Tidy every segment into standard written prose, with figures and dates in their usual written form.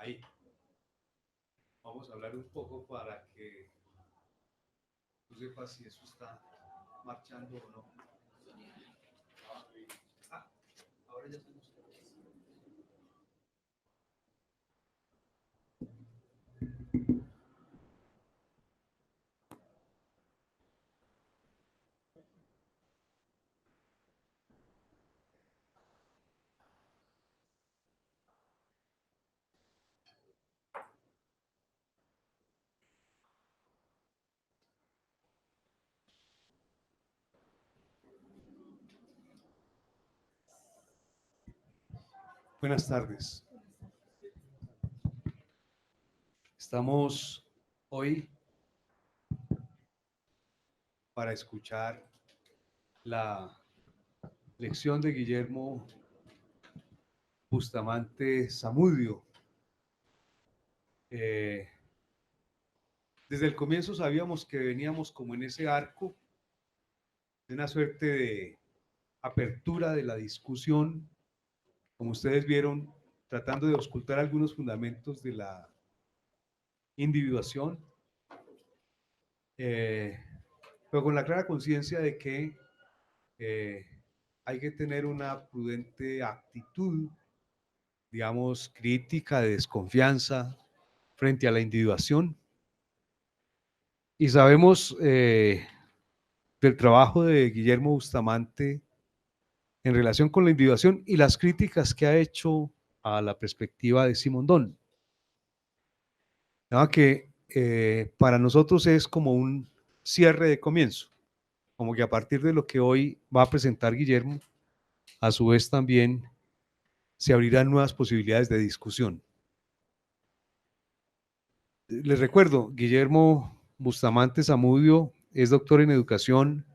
Ahí vamos a hablar un poco para que tú sepas si eso está marchando o no. Ah, ahora ya estamos. Buenas tardes. Estamos hoy para escuchar la lección de Guillermo Bustamante Zamudio. Eh, Desde el comienzo sabíamos que veníamos como en ese arco de una suerte de apertura de la discusión, como ustedes vieron, tratando de ocultar algunos fundamentos de la individuación, eh, pero con la clara conciencia de que eh, hay que tener una prudente actitud, digamos, crítica, de desconfianza frente a la individuación. Y sabemos del trabajo de Guillermo Bustamante en relación con la individuación y las críticas que ha hecho a la perspectiva de Simondón. ¿No? Que para nosotros es como un cierre de comienzo, como que a partir de lo que hoy va a presentar Guillermo, a su vez también se abrirán nuevas posibilidades de discusión. Les recuerdo, Guillermo Bustamante Zamudio es doctor en educación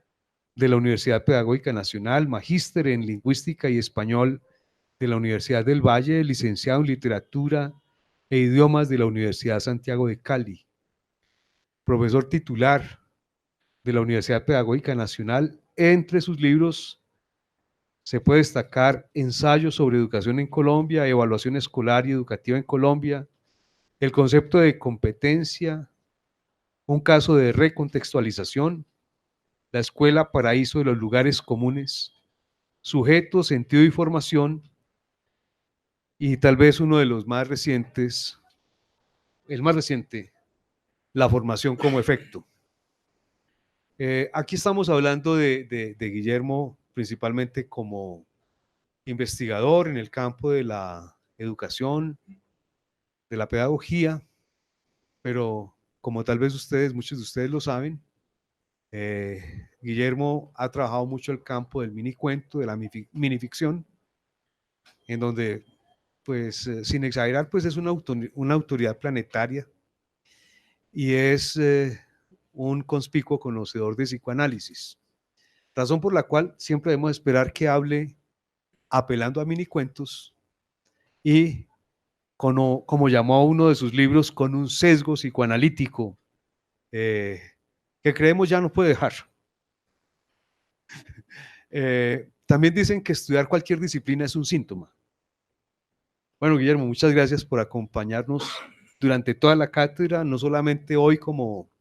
de la Universidad Pedagógica Nacional, magíster en lingüística y español de la Universidad del Valle, licenciado en literatura e idiomas de la Universidad Santiago de Cali, profesor titular de la Universidad Pedagógica Nacional. Entre sus libros se puede destacar Ensayos sobre educación en Colombia, Evaluación escolar y educativa en Colombia, El concepto de competencia, Un caso de recontextualización, La escuela paraíso de los lugares comunes, Sujeto, sentido y formación, y tal vez uno de los más recientes, el más reciente, La formación como efecto. Aquí estamos hablando de Guillermo principalmente como investigador en el campo de la educación, de la pedagogía, pero como tal vez ustedes, muchos de ustedes lo saben, Guillermo ha trabajado mucho el campo del minicuento, de la minificción, en donde, pues, sin exagerar, pues es una autoridad planetaria y es un conspicuo conocedor de psicoanálisis, razón por la cual siempre debemos esperar que hable apelando a minicuentos y como llamó a uno de sus libros, con un sesgo psicoanalítico que creemos ya no puede dejar. También dicen que estudiar cualquier disciplina es un síntoma. Bueno, Guillermo, muchas gracias por acompañarnos durante toda la cátedra, no solamente hoy como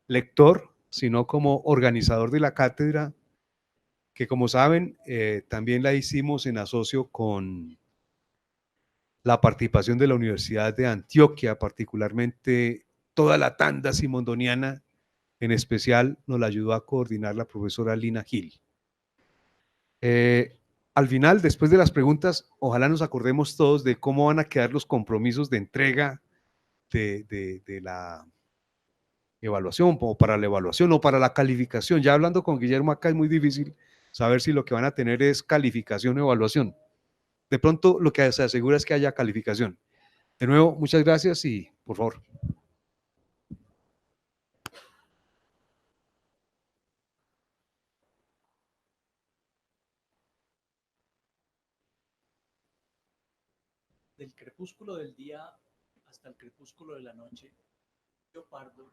lector, sino como organizador de la cátedra, que como saben, también la hicimos en asocio con la participación de la Universidad de Antioquia, particularmente toda la tanda simondoniana, en especial nos la ayudó a coordinar la profesora Lina Gil. Al final, después de las preguntas, ojalá nos acordemos todos de cómo van a quedar los compromisos de entrega de la evaluación, o para la evaluación o para la calificación. Ya hablando con Guillermo acá es muy difícil saber si lo que van a tener es calificación o evaluación. De pronto lo que se asegura es que haya calificación. De nuevo, muchas gracias y por favor. Del crepúsculo del día hasta el crepúsculo de la noche, Pardo,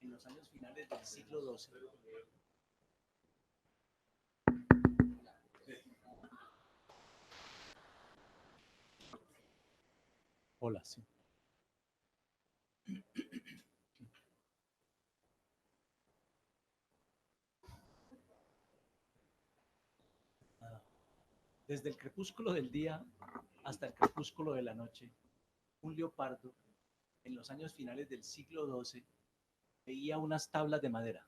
en los años finales del siglo XII. Hola, sí. Desde el crepúsculo del día hasta el crepúsculo de la noche, un leopardo, en los años finales del siglo XII, veía unas tablas de madera,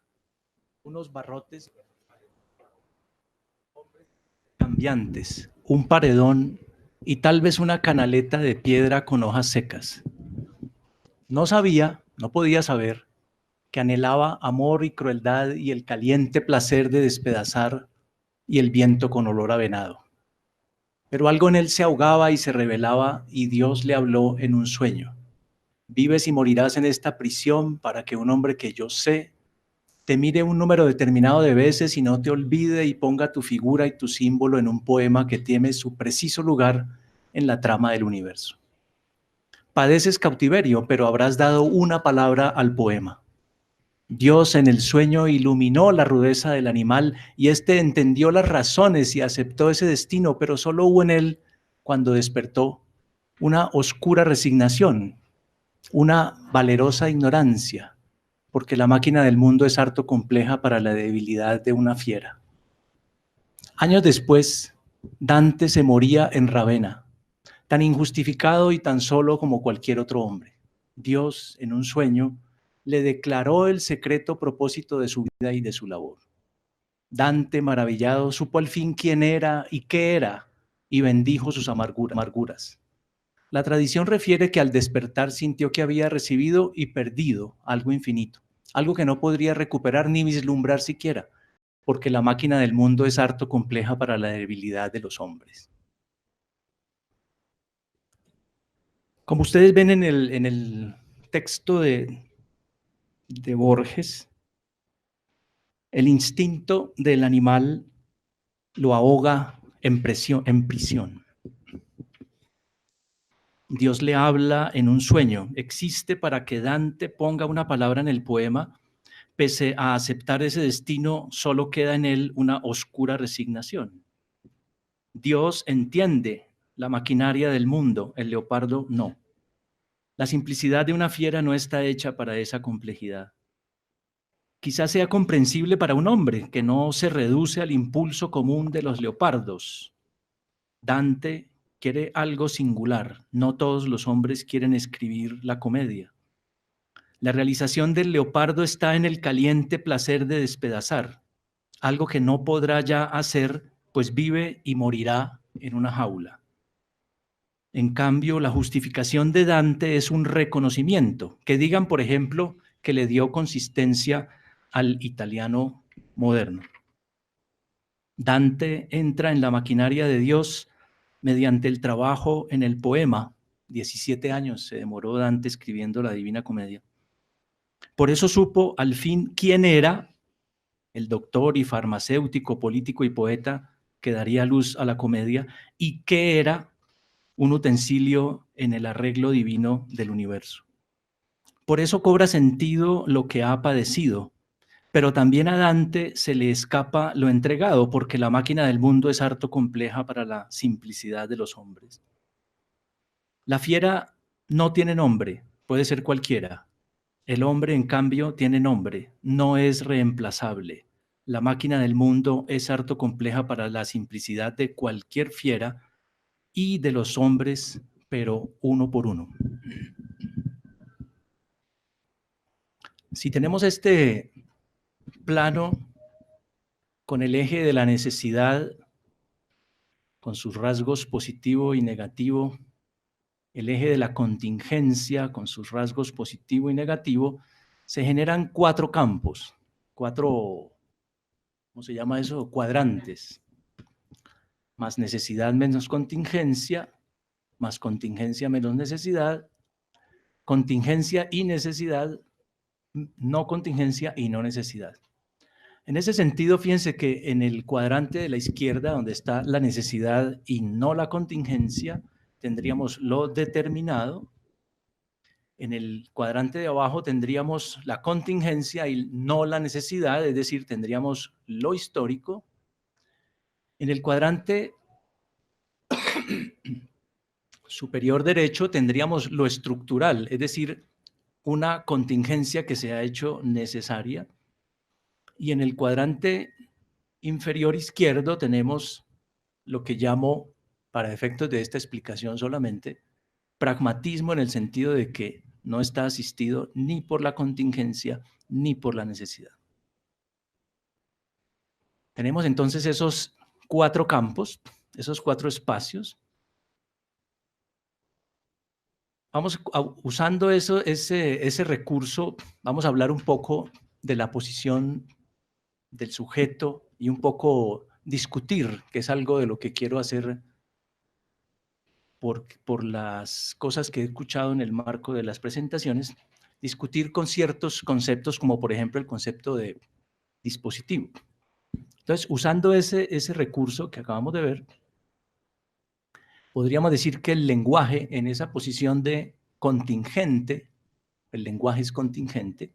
unos barrotes cambiantes, un paredón y tal vez una canaleta de piedra con hojas secas. No sabía, no podía saber, que anhelaba amor y crueldad y el caliente placer de despedazar y el viento con olor a venado. Pero algo en él se ahogaba y se revelaba y Dios le habló en un sueño. Vives y morirás en esta prisión para que un hombre que yo sé te mire un número determinado de veces y no te olvide y ponga tu figura y tu símbolo en un poema que tiene su preciso lugar en la trama del universo. Padeces cautiverio, pero habrás dado una palabra al poema. Dios en el sueño iluminó la rudeza del animal y éste entendió las razones y aceptó ese destino, pero solo hubo en él, cuando despertó, una oscura resignación, una valerosa ignorancia, porque la máquina del mundo es harto compleja para la debilidad de una fiera. Años después, Dante se moría en Ravenna, tan injustificado y tan solo como cualquier otro hombre. Dios, en un sueño, le declaró el secreto propósito de su vida y de su labor. Dante, maravillado, supo al fin quién era y qué era, y bendijo sus amarguras. La tradición refiere que al despertar sintió que había recibido y perdido algo infinito, algo que no podría recuperar ni vislumbrar siquiera, porque la máquina del mundo es harto compleja para la debilidad de los hombres. Como ustedes ven en el texto de Borges, el instinto del animal lo ahoga en prisión. Dios le habla en un sueño. Existe para que Dante ponga una palabra en el poema. Pese a aceptar ese destino, solo queda en él una oscura resignación. Dios entiende la maquinaria del mundo, el leopardo no. La simplicidad de una fiera no está hecha para esa complejidad. Quizás sea comprensible para un hombre que no se reduce al impulso común de los leopardos. Dante quiere algo singular. No todos los hombres quieren escribir la comedia. La realización del leopardo está en el caliente placer de despedazar, algo que no podrá ya hacer, pues vive y morirá en una jaula. En cambio, la justificación de Dante es un reconocimiento, que digan, por ejemplo, que le dio consistencia al italiano moderno. Dante entra en la maquinaria de Dios mediante el trabajo en el poema. 17 años se demoró Dante escribiendo la Divina Comedia. Por eso supo al fin quién era el doctor y farmacéutico, político y poeta que daría luz a la comedia y qué era un utensilio en el arreglo divino del universo. Por eso cobra sentido lo que ha padecido, pero también a Dante se le escapa lo entregado, porque la máquina del mundo es harto compleja para la simplicidad de los hombres. La fiera no tiene nombre, puede ser cualquiera. El hombre, en cambio, tiene nombre, no es reemplazable. La máquina del mundo es harto compleja para la simplicidad de cualquier fiera y de los hombres, pero uno por uno. Si tenemos este plano con el eje de la necesidad, con sus rasgos positivo y negativo, el eje de la contingencia con sus rasgos positivo y negativo, se generan 4 campos, 4, ¿cómo se llama eso? Cuadrantes. Más necesidad menos contingencia, más contingencia menos necesidad, contingencia y necesidad, no contingencia y no necesidad. En ese sentido, fíjense que en el cuadrante de la izquierda, donde está la necesidad y no la contingencia, tendríamos lo determinado. En el cuadrante de abajo tendríamos la contingencia y no la necesidad, es decir, tendríamos lo histórico. En el cuadrante superior derecho tendríamos lo estructural, es decir, una contingencia que se ha hecho necesaria. Y en el cuadrante inferior izquierdo tenemos lo que llamo, para efectos de esta explicación solamente, pragmatismo, en el sentido de que no está asistido ni por la contingencia ni por la necesidad. Tenemos entonces esos 4 campos, esos 4 espacios. Vamos usando ese recurso, vamos a hablar un poco de la posición del sujeto y un poco discutir, que es algo de lo que quiero hacer por las cosas que he escuchado en el marco de las presentaciones, discutir con ciertos conceptos, como por ejemplo el concepto de dispositivo. Entonces, usando ese recurso que acabamos de ver, podríamos decir que el lenguaje en esa posición de contingente, el lenguaje es contingente,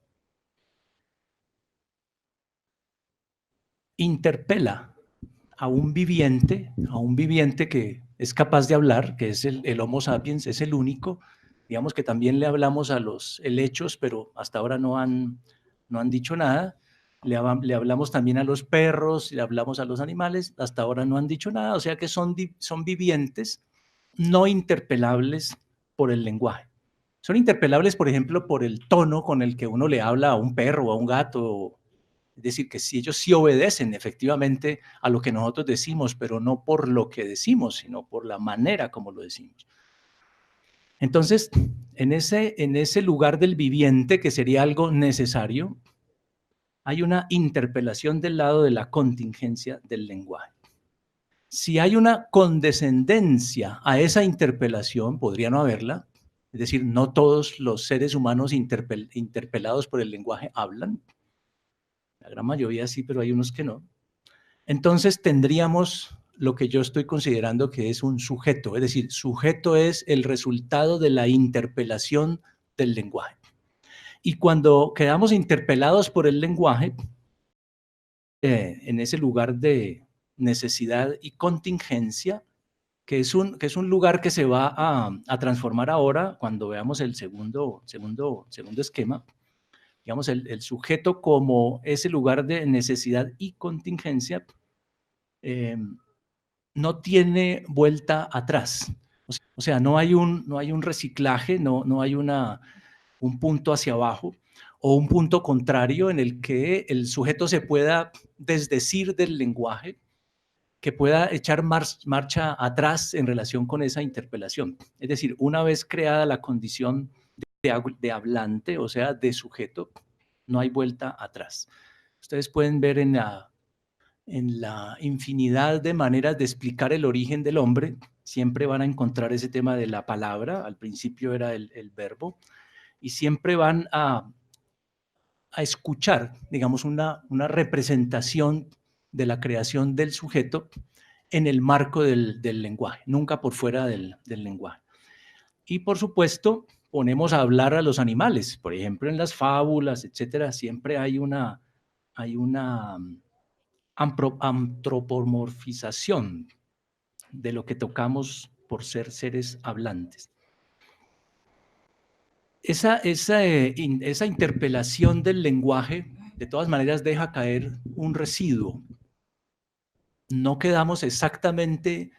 interpela a un viviente que es capaz de hablar, que es el Homo sapiens, es el único. Digamos que también le hablamos a los helechos, pero hasta ahora no han dicho nada. Le hablamos también a los perros, le hablamos a los animales, hasta ahora no han dicho nada. O sea que son vivientes no interpelables por el lenguaje. Son interpelables, por ejemplo, por el tono con el que uno le habla a un perro o a un gato. Es decir, que si ellos sí obedecen efectivamente a lo que nosotros decimos, pero no por lo que decimos, sino por la manera como lo decimos. Entonces, en ese lugar del viviente, que sería algo necesario, hay una interpelación del lado de la contingencia del lenguaje. Si hay una condescendencia a esa interpelación, podría no haberla, es decir, no todos los seres humanos interpelados por el lenguaje hablan. La gran mayoría sí, pero hay unos que no. Entonces tendríamos lo que yo estoy considerando que es un sujeto, es decir, sujeto es el resultado de la interpelación del lenguaje. Y cuando quedamos interpelados por el lenguaje, en ese lugar de necesidad y contingencia, que es un lugar que se va a transformar ahora cuando veamos el segundo esquema, digamos, el sujeto como ese lugar de necesidad y contingencia, no tiene vuelta atrás. O sea, no hay un reciclaje, no hay un punto hacia abajo o un punto contrario en el que el sujeto se pueda desdecir del lenguaje, que pueda echar marcha atrás en relación con esa interpelación. Es decir, una vez creada la condición de hablante, o sea, de sujeto, no hay vuelta atrás. Ustedes pueden ver en la infinidad de maneras de explicar el origen del hombre, siempre van a encontrar ese tema de la palabra, al principio era el verbo, y siempre van a escuchar, digamos, una representación de la creación del sujeto en el marco del lenguaje, nunca por fuera del lenguaje. Y por supuesto, ponemos a hablar a los animales, por ejemplo, en las fábulas, etcétera, siempre hay una antropomorfización de lo que tocamos por ser seres hablantes. Esa interpelación del lenguaje, de todas maneras, deja caer un residuo. No quedamos exactamente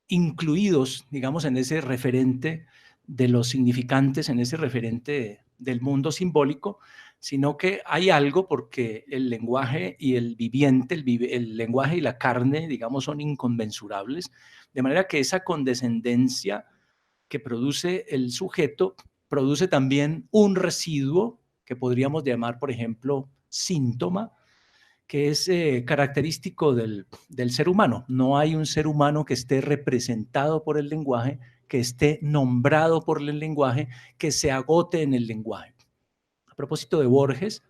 incluidos, digamos, en ese referente de los significantes, en ese referente del mundo simbólico, sino que hay algo, porque el lenguaje y el viviente, el lenguaje y la carne, digamos, son inconmensurables, de manera que esa condescendencia que produce el sujeto produce también un residuo que podríamos llamar, por ejemplo, síntoma, que es característico del ser humano. No hay un ser humano que esté representado por el lenguaje, que esté nombrado por el lenguaje, que se agote en el lenguaje. A propósito de Borges,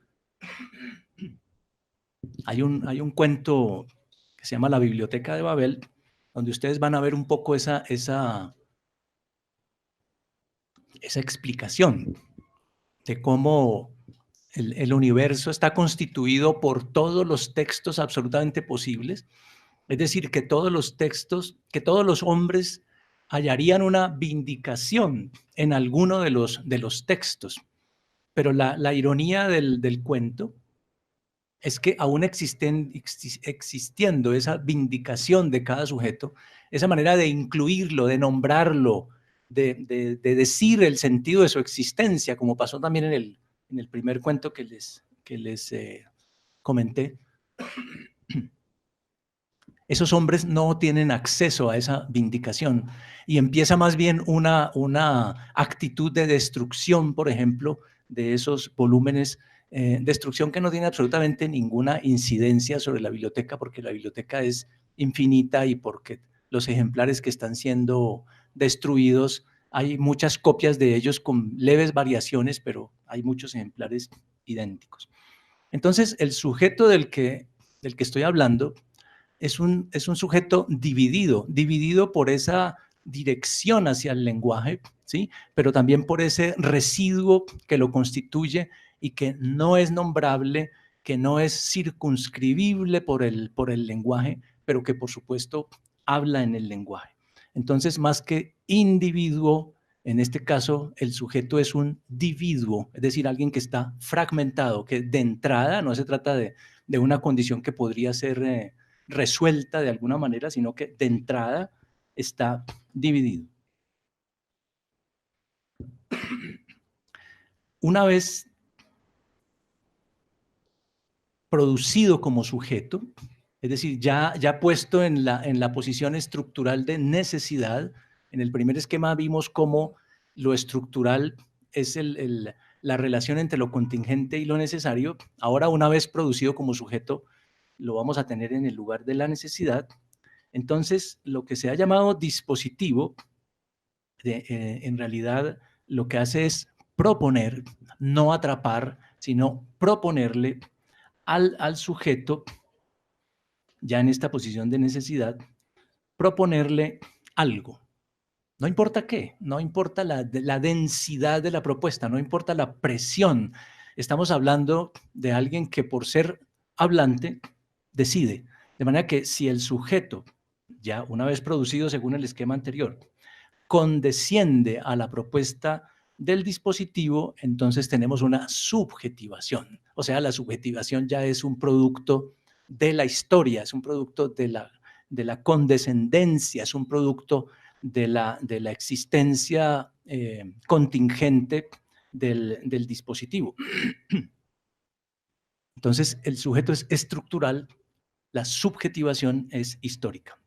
hay un cuento que se llama La Biblioteca de Babel, donde ustedes van a ver un poco esa explicación de cómo el universo está constituido por todos los textos absolutamente posibles. Es decir, que todos los textos, que todos los hombres hallarían una vindicación en alguno de los textos. Pero la ironía del cuento es que aún existiendo esa vindicación de cada sujeto, esa manera de incluirlo, de nombrarlo, de decir el sentido de su existencia, como pasó también en el primer cuento que les comenté, esos hombres no tienen acceso a esa vindicación y empieza más bien una actitud de destrucción, por ejemplo, de esos volúmenes, destrucción que no tiene absolutamente ninguna incidencia sobre la biblioteca, porque la biblioteca es infinita y porque los ejemplares que están siendo destruidos, hay muchas copias de ellos con leves variaciones, pero hay muchos ejemplares idénticos. Entonces, el sujeto del que estoy hablando es un sujeto dividido por esa dirección hacia el lenguaje, ¿sí? Pero también por ese residuo que lo constituye y que no es nombrable, que no es circunscribible por el lenguaje, pero que por supuesto habla en el lenguaje. Entonces, más que individuo, en este caso el sujeto es un dividuo, es decir, alguien que está fragmentado, que de entrada no se trata de una condición que podría ser resuelta de alguna manera, sino que de entrada está dividido. Una vez producido como sujeto, es decir, ya puesto en la posición estructural de necesidad, en el primer esquema vimos cómo lo estructural es la relación entre lo contingente y lo necesario. Ahora, una vez producido como sujeto, lo vamos a tener en el lugar de la necesidad. Entonces, lo que se ha llamado dispositivo, en realidad lo que hace es proponer, no atrapar, sino proponerle al sujeto, ya en esta posición de necesidad, proponerle algo. No importa qué, no importa la densidad de la propuesta, no importa la presión. Estamos hablando de alguien que por ser hablante decide. De manera que si el sujeto, ya una vez producido según el esquema anterior, condesciende a la propuesta del dispositivo, entonces tenemos una subjetivación. O sea, la subjetivación ya es un producto de la historia, es un producto de la condescendencia, es un producto de la existencia contingente del dispositivo. Entonces, el sujeto es estructural, la subjetivación es histórica.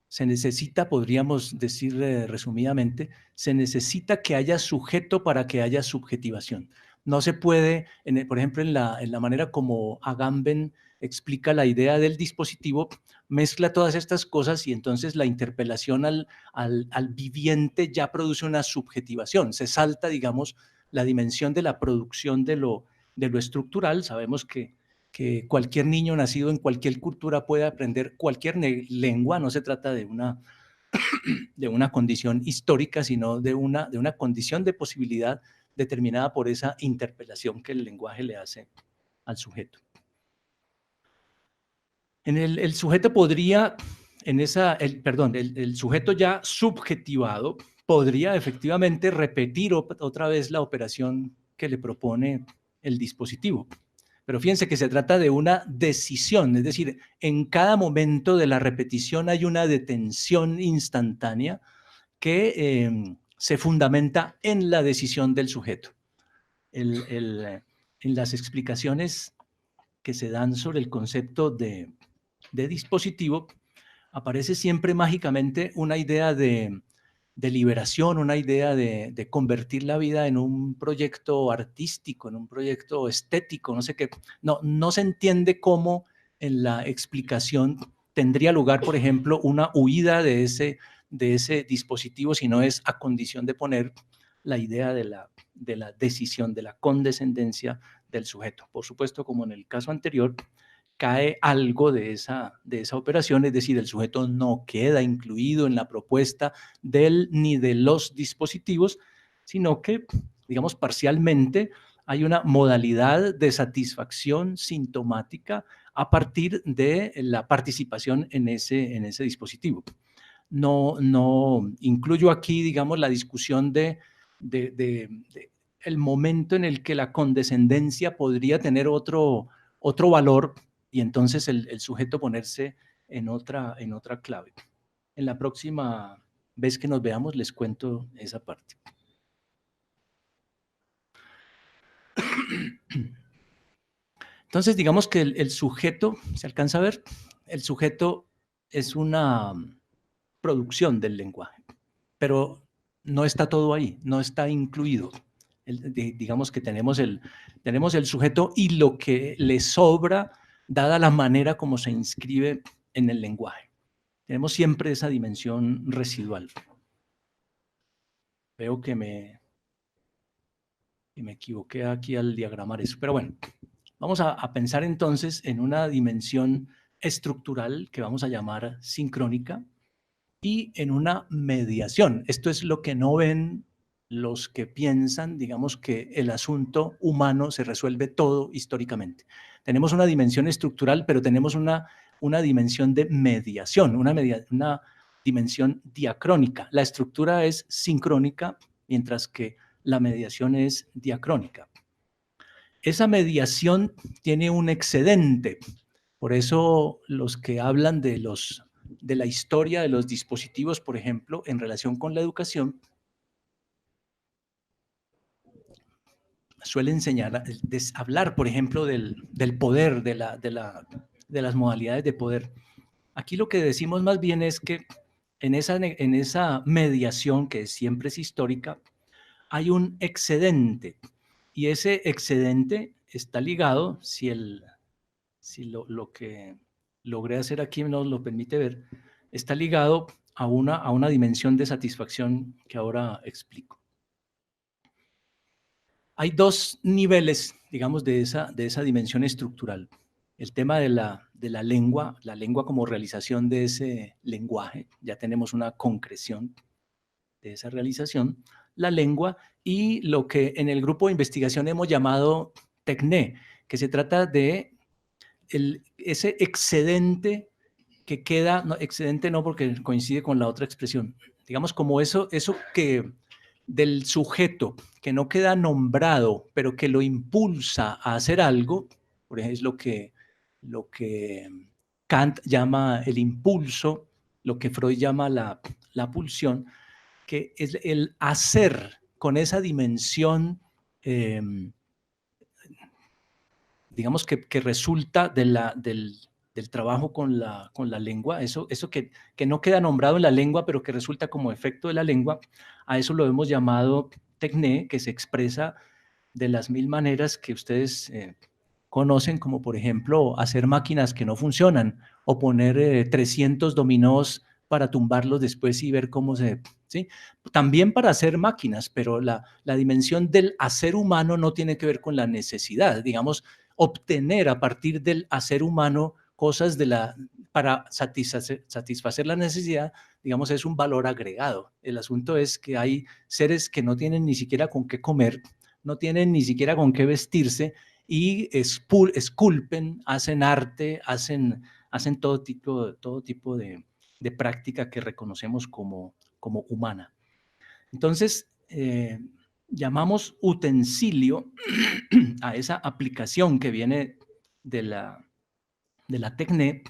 Se necesita, podríamos decir resumidamente, se necesita que haya sujeto para que haya subjetivación. No se puede, por ejemplo, en la manera como Agamben explica la idea del dispositivo, mezcla todas estas cosas y entonces la interpelación al viviente ya produce una subjetivación. Se salta, digamos, la dimensión de la producción de lo estructural. Sabemos que cualquier niño nacido en cualquier cultura puede aprender cualquier lengua, no se trata de una condición histórica, sino de una condición de posibilidad determinada por esa interpelación que el lenguaje le hace al sujeto. El sujeto podría, el sujeto ya subjetivado podría efectivamente repetir otra vez la operación que le propone el dispositivo. Pero fíjense que se trata de una decisión, es decir, en cada momento de la repetición hay una detención instantánea que se fundamenta en la decisión del sujeto. En las explicaciones que se dan sobre el concepto de dispositivo, aparece siempre mágicamente una idea de liberación, una idea de convertir la vida en un proyecto artístico, en un proyecto estético, no sé qué. No se entiende cómo en la explicación tendría lugar, por ejemplo, una huida de ese dispositivo, si no es a condición de poner la idea de la decisión, de la condescendencia del sujeto. Por supuesto, como en el caso anterior, cae algo de esa operación, es decir, el sujeto no queda incluido en la propuesta ni de los dispositivos, sino que, digamos, parcialmente hay una modalidad de satisfacción sintomática a partir de la participación en ese dispositivo. No incluyo aquí, digamos, la discusión de el momento en el que la condescendencia podría tener otro otro valor y entonces el sujeto ponerse en otra clave. En la próxima vez que nos veamos les cuento esa parte. Entonces, digamos que el sujeto, ¿se alcanza a ver? El sujeto es una producción del lenguaje, pero no está todo ahí, no está incluido. Digamos que tenemos el sujeto y lo que le sobra, dada la manera como se inscribe en el lenguaje. Tenemos siempre esa dimensión residual. Veo que me equivoqué aquí al diagramar eso, pero bueno. Vamos a pensar entonces en una dimensión estructural que vamos a llamar sincrónica y en una mediación. Esto es lo que no ven los que piensan, digamos, que el asunto humano se resuelve todo históricamente. Tenemos una dimensión estructural, pero tenemos una dimensión de mediación, una dimensión diacrónica. La estructura es sincrónica, mientras que la mediación es diacrónica. Esa mediación tiene un excedente. Por eso los que hablan de la historia de los dispositivos, por ejemplo, en relación con la educación, suelen hablar, por ejemplo, del poder, de las modalidades de poder. Aquí lo que decimos más bien es que en esa mediación, que siempre es histórica, hay un excedente. Y ese excedente está ligado, si lo que logré hacer aquí nos lo permite ver, está ligado a una dimensión de satisfacción que ahora explico. Hay dos niveles, digamos, de esa dimensión estructural. El tema de la lengua como realización de ese lenguaje, ya tenemos una concreción de esa realización, la lengua, y lo que en el grupo de investigación hemos llamado TECNE, que se trata de ese excedente que queda, no, excedente no porque coincide con la otra expresión, digamos como eso que del sujeto que no queda nombrado, pero que lo impulsa a hacer algo, por ejemplo, lo que Kant llama el impulso, lo que Freud llama la pulsión, que es el hacer con esa dimensión, digamos que resulta del trabajo con la lengua, eso que no queda nombrado en la lengua, pero que resulta como efecto de la lengua, a eso lo hemos llamado TECNE, que se expresa de las 1000 maneras que ustedes conocen, como por ejemplo hacer máquinas que no funcionan o poner 300 dominós para tumbarlos después y ver cómo ¿sí? También para hacer máquinas, pero la dimensión del hacer humano no tiene que ver con la necesidad, digamos, obtener a partir del hacer humano cosas para satisfacer la necesidad, digamos, es un valor agregado. El asunto es que hay seres que no tienen ni siquiera con qué comer, no tienen ni siquiera con qué vestirse y esculpen, hacen arte, hacen todo tipo de práctica que reconocemos como humana. Entonces, llamamos utensilio a esa aplicación que viene de la TECNE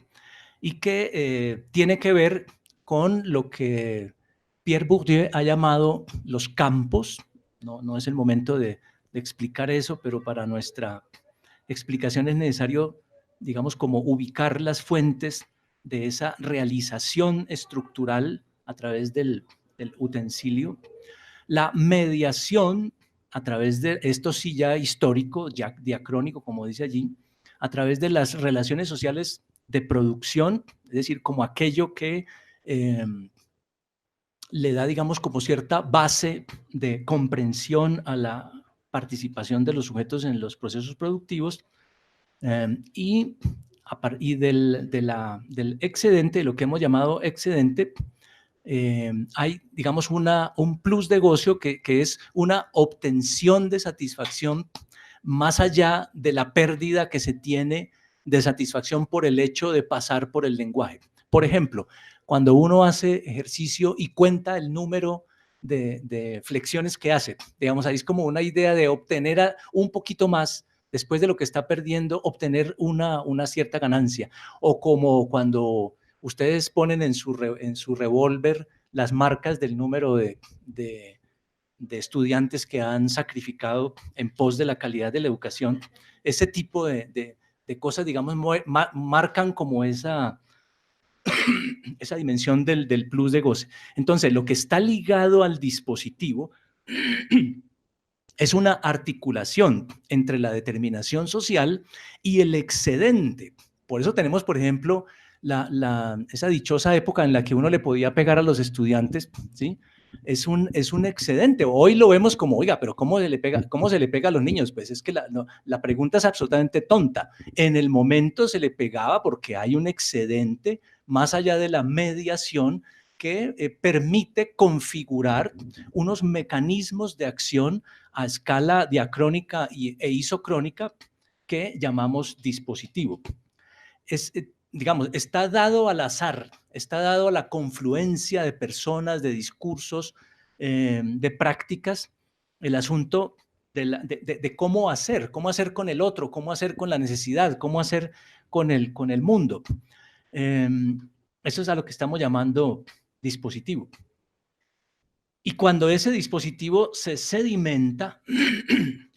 y que tiene que ver con lo que Pierre Bourdieu ha llamado los campos. No es el momento de explicar eso, pero para nuestra explicación es necesario, digamos, como ubicar las fuentes de esa realización estructural a través del utensilio. La mediación a través de, esto sí ya histórico, ya diacrónico, como dice allí, a través de las relaciones sociales de producción, es decir, como aquello que le da, digamos, como cierta base de comprensión a la participación de los sujetos en los procesos productivos, y del excedente, lo que hemos llamado excedente, hay, digamos, un plus de gocio que es una obtención de satisfacción más allá de la pérdida que se tiene de satisfacción por el hecho de pasar por el lenguaje. Por ejemplo, cuando uno hace ejercicio y cuenta el número de flexiones que hace, digamos, ahí es como una idea de obtener un poquito más después de lo que está perdiendo, obtener una cierta ganancia. O como cuando ustedes ponen en su revólver las marcas del número de estudiantes que han sacrificado en pos de la calidad de la educación, ese tipo de cosas, digamos, marcan como esa dimensión del plus de goce. Entonces, lo que está ligado al dispositivo es una articulación entre la determinación social y el excedente. Por eso tenemos, por ejemplo, esa dichosa época en la que uno le podía pegar a los estudiantes, ¿sí? Es un excedente. Hoy lo vemos como, oiga, pero ¿cómo se le pega a los niños? Pues es que la pregunta es absolutamente tonta. En el momento se le pegaba porque hay un excedente más allá de la mediación que permite configurar unos mecanismos de acción a escala diacrónica e isocrónica que llamamos dispositivo. Digamos, está dado al azar, está dado a la confluencia de personas, de discursos, de prácticas, el asunto de cómo hacer con el otro, cómo hacer con la necesidad, cómo hacer con el mundo. Eso es a lo que estamos llamando dispositivo. Y cuando ese dispositivo se sedimenta,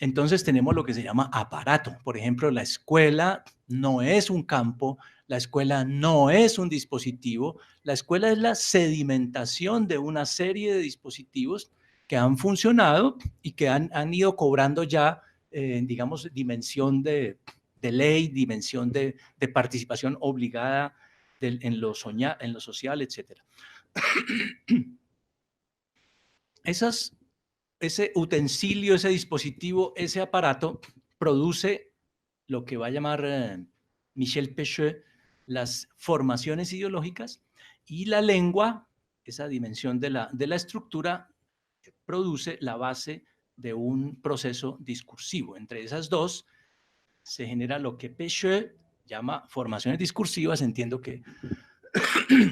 entonces tenemos lo que se llama aparato. Por ejemplo, la escuela no es un campo, la escuela no es un dispositivo, la escuela es la sedimentación de una serie de dispositivos que han funcionado y que han ido cobrando ya, digamos, dimensión de ley, dimensión de participación obligada en lo social, etc. Ese utensilio, ese dispositivo, ese aparato produce lo que va a llamar Michel Pecheux las formaciones ideológicas, y la lengua, esa dimensión de la estructura, produce la base de un proceso discursivo. Entre esas dos se genera lo que Pecheux llama formaciones discursivas. Entiendo que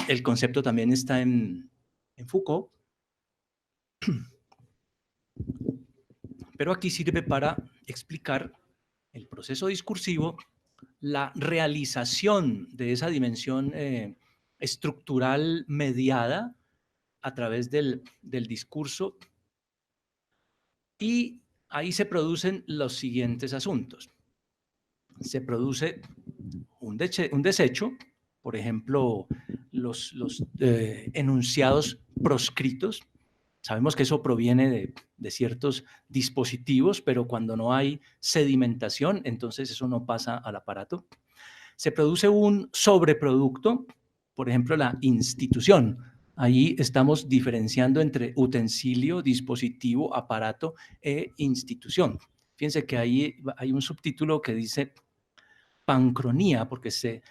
el concepto también está en Foucault, pero aquí sirve para explicar el proceso discursivo, la realización de esa dimensión estructural mediada a través del discurso, y ahí se producen los siguientes asuntos. Se produce un desecho, por ejemplo, los enunciados proscritos. Sabemos que eso proviene de ciertos dispositivos, pero cuando no hay sedimentación, entonces eso no pasa al aparato. Se produce un sobreproducto, por ejemplo, la institución. Ahí estamos diferenciando entre utensilio, dispositivo, aparato e institución. Fíjense que ahí hay un subtítulo que dice pancronía, porque se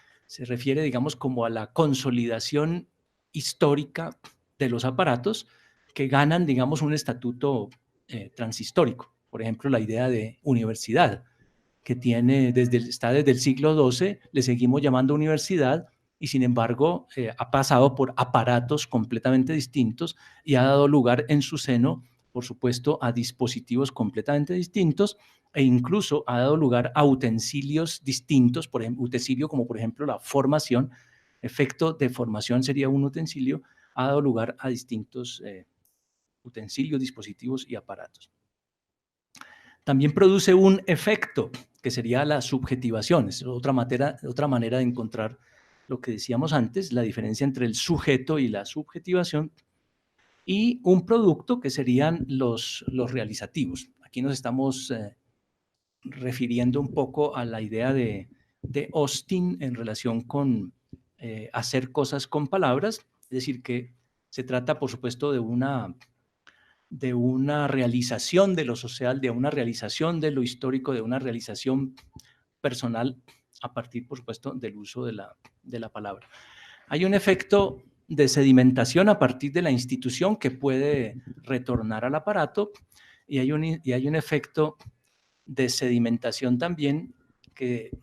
refiere, digamos, como a la consolidación histórica de los aparatos que ganan, digamos, un estatuto transhistórico. Por ejemplo, la idea de universidad, que está desde el siglo XII, le seguimos llamando universidad, y sin embargo ha pasado por aparatos completamente distintos y ha dado lugar en su seno, por supuesto, a dispositivos completamente distintos, e incluso ha dado lugar a utensilios distintos, por ejemplo, utensilio como por ejemplo la formación, efecto de formación sería un utensilio, ha dado lugar a distintos utensilios, dispositivos y aparatos. También produce un efecto, que sería la subjetivación. Es otra manera de encontrar lo que decíamos antes, la diferencia entre el sujeto y la subjetivación, y un producto, que serían los realizativos. Aquí nos estamos refiriendo un poco a la idea de Austin en relación con hacer cosas con palabras, es decir, que se trata, por supuesto, de una realización de lo social, de una realización de lo histórico, de una realización personal a partir, por supuesto, del uso de la palabra. Hay un efecto de sedimentación a partir de la institución que puede retornar al aparato, y hay un efecto de sedimentación también que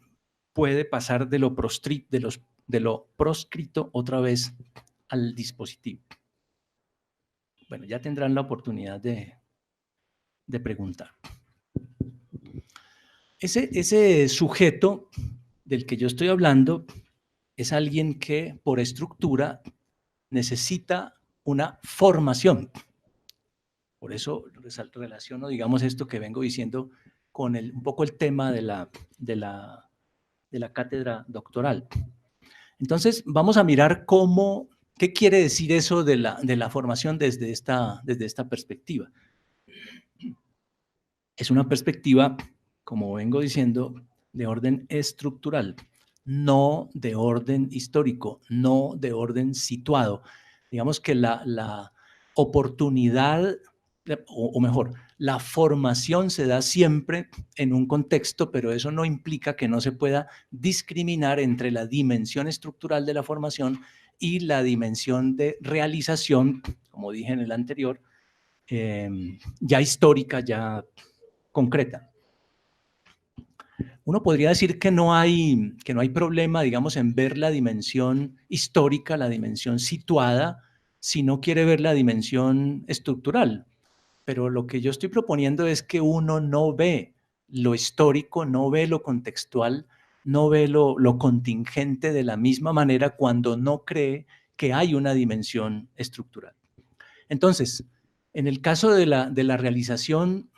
puede pasar de lo proscrito otra vez al dispositivo. Bueno, ya tendrán la oportunidad de preguntar. Ese sujeto del que yo estoy hablando es alguien que por estructura necesita una formación. Por eso relaciono, digamos, esto que vengo diciendo con un poco el tema de la cátedra doctoral. Entonces, vamos a mirar qué quiere decir eso de la formación desde esta perspectiva. Es una perspectiva, como vengo diciendo, de orden estructural, no de orden histórico, no de orden situado. Digamos que la oportunidad, o mejor, la formación se da siempre en un contexto, pero eso no implica que no se pueda discriminar entre la dimensión estructural de la formación y la dimensión de realización, como dije en el anterior, ya histórica, ya concreta. Uno podría decir que no hay problema, digamos, en ver la dimensión histórica, la dimensión situada, si no quiere ver la dimensión estructural. Pero lo que yo estoy proponiendo es que uno no ve lo histórico, no ve lo contextual, no ve lo contingente de la misma manera cuando no cree que hay una dimensión estructural. Entonces, en el caso de la realización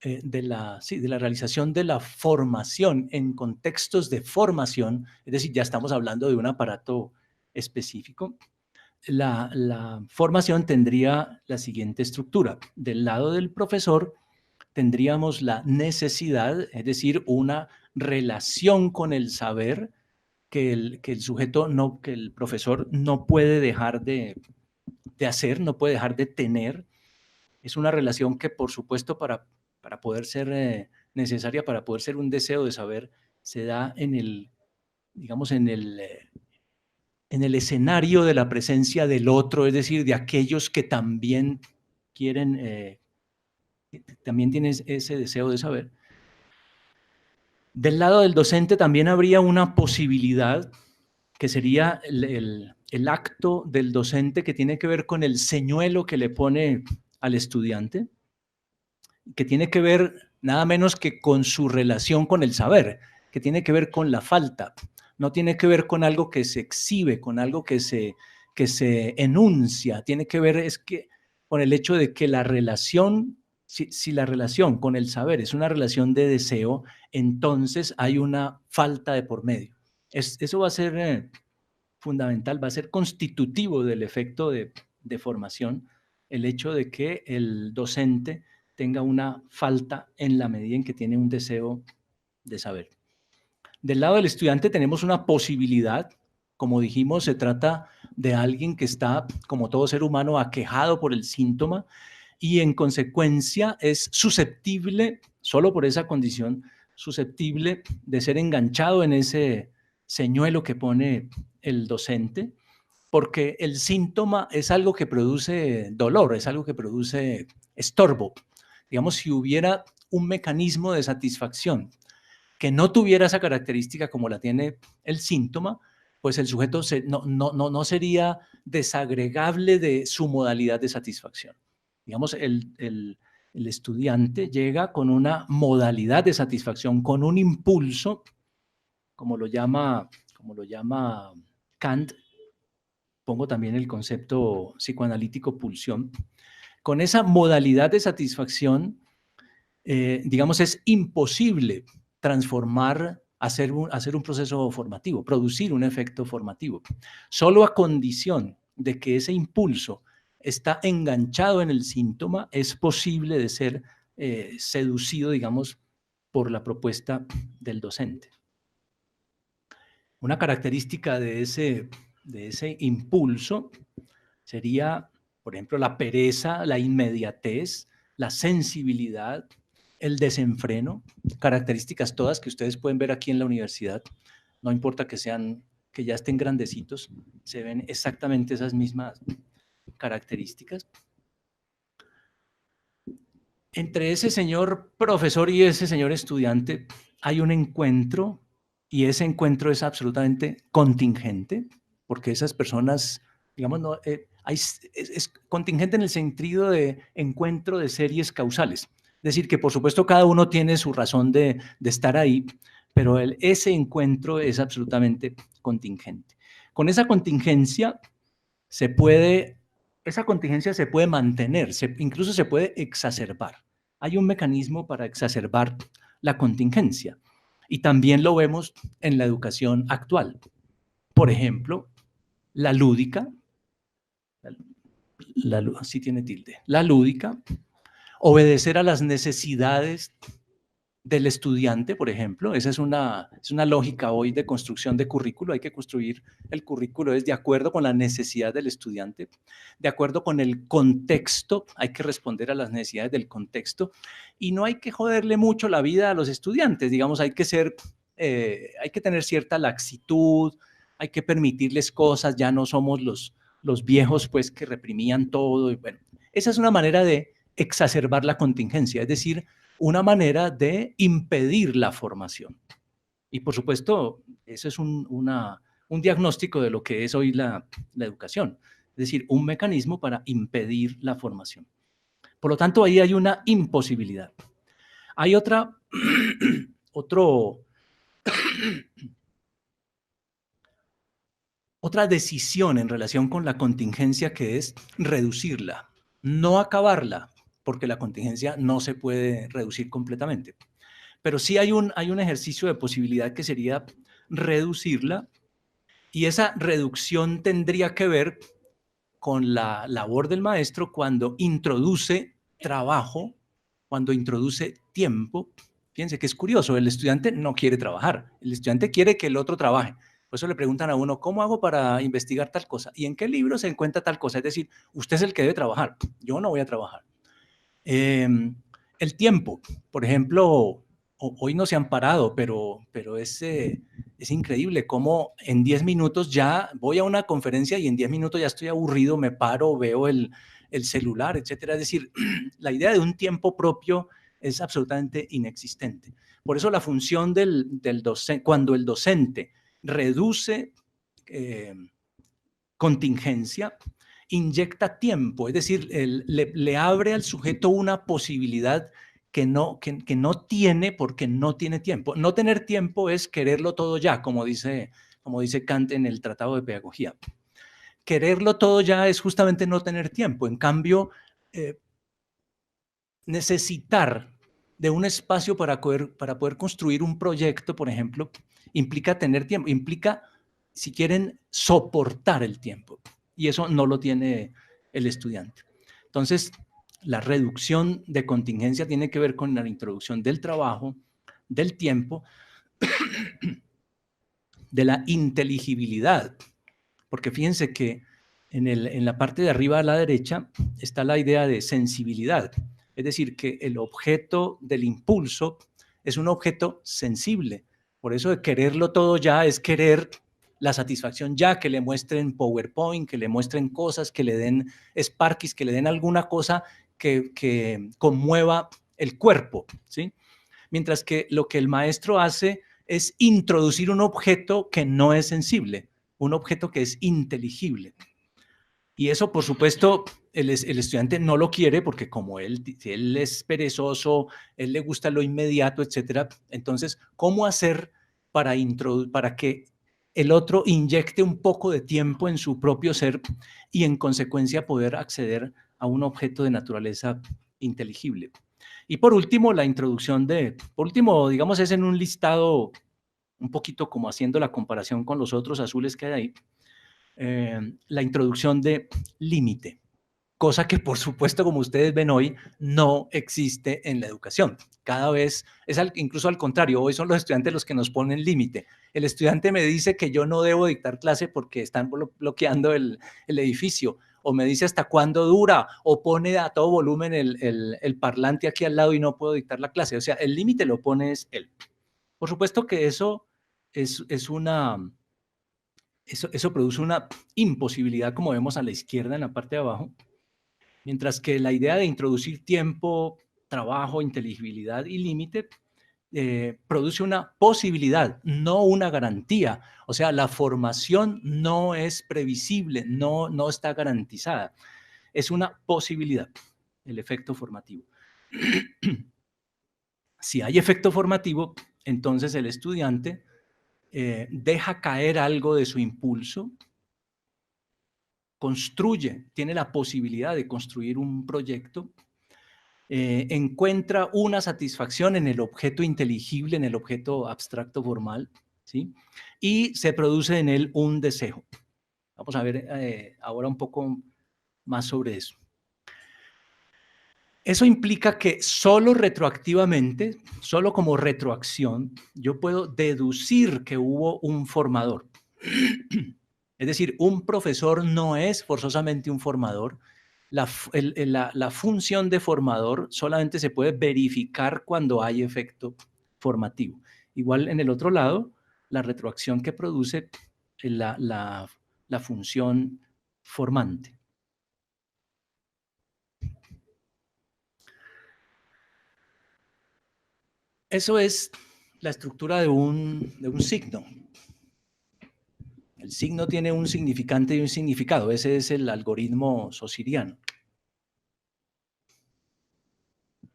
de la realización de la formación en contextos de formación, es decir, ya estamos hablando de un aparato específico, la formación tendría la siguiente estructura. Del lado del profesor tendríamos la necesidad, es decir, una relación con el saber que el sujeto, que el profesor no puede dejar de hacer, no puede dejar de tener. Es una relación que, por supuesto, para poder ser necesaria, para poder ser un deseo de saber, se da digamos, en el escenario de la presencia del otro, es decir, de aquellos que también quieren, también tienen ese deseo de saber. Del lado del docente también habría una posibilidad que sería el acto del docente que tiene que ver con el señuelo que le pone al estudiante, que tiene que ver nada menos que con su relación con el saber, que tiene que ver con la falta, no tiene que ver con algo que se exhibe, con algo que se enuncia, tiene que ver con el hecho de que la relación, si la relación con el saber es una relación de deseo, entonces hay una falta de por medio. Eso va a ser fundamental, va a ser constitutivo del efecto de formación, el hecho de que el docente tenga una falta en la medida en que tiene un deseo de saber. Del lado del estudiante tenemos una posibilidad, como dijimos, se trata de alguien que está, como todo ser humano, aquejado por el síntoma y en consecuencia es susceptible, solo por esa condición, susceptible de ser enganchado en ese señuelo que pone el docente, porque el síntoma es algo que produce dolor, es algo que produce estorbo. Digamos, si hubiera un mecanismo de satisfacción que no tuviera esa característica como la tiene el síntoma, pues el sujeto no sería desagregable de su modalidad de satisfacción. Digamos, el estudiante llega con una modalidad de satisfacción, con un impulso, como lo llama Kant, pongo también el concepto psicoanalítico pulsión, con esa modalidad de satisfacción, digamos, es imposible transformar, hacer un proceso formativo, producir un efecto formativo, solo a condición de que ese impulso está enganchado en el síntoma, es posible de ser seducido, digamos, por la propuesta del docente. Una característica de ese impulso sería, por ejemplo, la pereza, la inmediatez, la sensibilidad, el desenfreno, características todas que ustedes pueden ver aquí en la universidad, no importa que ya estén grandecitos, se ven exactamente esas mismas características. Entre ese señor profesor y ese señor estudiante hay un encuentro y ese encuentro es absolutamente contingente porque esas personas, digamos, es contingente en el sentido de encuentro de series causales. Es decir, que por supuesto cada uno tiene su razón de estar ahí, pero ese encuentro es absolutamente contingente. Con esa contingencia esa contingencia se puede mantener, incluso se puede exacerbar. Hay un mecanismo para exacerbar la contingencia y también lo vemos en la educación actual. Por ejemplo, la lúdica, sí tiene tilde, la lúdica, obedecer a las necesidades del estudiante, por ejemplo. Esa es una lógica hoy de construcción de currículo. Hay que construir el currículo es de acuerdo con la necesidad del estudiante, de acuerdo con el contexto. Hay que responder a las necesidades del contexto y no hay que joderle mucho la vida a los estudiantes. Digamos, hay que tener cierta laxitud, hay que permitirles cosas. Ya no somos los viejos pues que reprimían todo. Y bueno, esa es una manera de exacerbar la contingencia, es decir, una manera de impedir la formación. Y por supuesto, eso es un diagnóstico de lo que es hoy la educación, es decir, un mecanismo para impedir la formación. Por lo tanto, ahí hay una imposibilidad. Hay otra decisión en relación con la contingencia, que es reducirla, no acabarla, porque la contingencia no se puede reducir completamente. Pero sí hay un ejercicio de posibilidad que sería reducirla, y esa reducción tendría que ver con la labor del maestro cuando introduce trabajo, cuando introduce tiempo. Fíjense que es curioso, el estudiante no quiere trabajar, el estudiante quiere que el otro trabaje. Por eso le preguntan a uno, ¿cómo hago para investigar tal cosa? ¿Y en qué libro se encuentra tal cosa? Es decir, usted es el que debe trabajar, yo no voy a trabajar. El tiempo, por ejemplo, hoy no se han parado, pero es increíble cómo en 10 minutos ya voy a una conferencia y en 10 minutos ya estoy aburrido, me paro, veo el celular, etcétera. Es decir, la idea de un tiempo propio es absolutamente inexistente. Por eso la función del docente, cuando el docente reduce contingencia, inyecta tiempo, es decir, le abre al sujeto una posibilidad que no tiene porque no tiene tiempo. No tener tiempo es quererlo todo ya, como dice Kant en el Tratado de Pedagogía. Quererlo todo ya es justamente no tener tiempo. En cambio, necesitar de un espacio para poder construir un proyecto, por ejemplo, implica tener tiempo, implica, si quieren, soportar el tiempo. Y eso no lo tiene el estudiante. Entonces, la reducción de contingencia tiene que ver con la introducción del trabajo, del tiempo, de la inteligibilidad. Porque fíjense que en la parte de arriba a la derecha está la idea de sensibilidad. Es decir, que el objeto del impulso es un objeto sensible. Por eso de quererlo todo ya es querer la satisfacción ya, que le muestren PowerPoint, que le muestren cosas, que le den Sparkis, que le den alguna cosa que conmueva el cuerpo, ¿sí? Mientras que lo que el maestro hace es introducir un objeto que no es sensible, un objeto que es inteligible. Y eso, por supuesto, el estudiante no lo quiere porque como él es perezoso, él le gusta lo inmediato, etcétera. Entonces, ¿cómo hacer para que el otro inyecte un poco de tiempo en su propio ser y en consecuencia poder acceder a un objeto de naturaleza inteligible? Y por último, la introducción digamos, es en un listado un poquito como haciendo la comparación con los otros azules que hay ahí, la introducción de límite, cosa que por supuesto, como ustedes ven hoy, no existe en la educación. Cada vez es incluso al contrario, hoy son los estudiantes los que nos ponen límite. El estudiante me dice que yo no debo dictar clase porque están bloqueando el edificio, o me dice hasta cuándo dura, o pone a todo volumen el parlante aquí al lado y no puedo dictar la clase. O sea, el límite lo pone es él. Por supuesto que eso produce una imposibilidad, como vemos a la izquierda en la parte de abajo, mientras que la idea de introducir tiempo, trabajo, inteligibilidad y límite produce una posibilidad, no una garantía. O sea, la formación no es previsible, no está garantizada. Es una posibilidad, el efecto formativo. Si hay efecto formativo, entonces el estudiante deja caer algo de su impulso, construye, tiene la posibilidad de construir un proyecto, encuentra una satisfacción en el objeto inteligible, en el objeto abstracto formal, ¿sí? Y se produce en él un deseo. Vamos a ver ahora un poco más sobre eso. Eso implica que solo retroactivamente, solo como retroacción, yo puedo deducir que hubo un formador. Es decir, un profesor no es forzosamente un formador. La función de formador solamente se puede verificar cuando hay efecto formativo. Igual en el otro lado, la retroacción que produce la función formante. Eso es la estructura de un signo. El signo tiene un significante y un significado. Ese es el algoritmo saussuriano.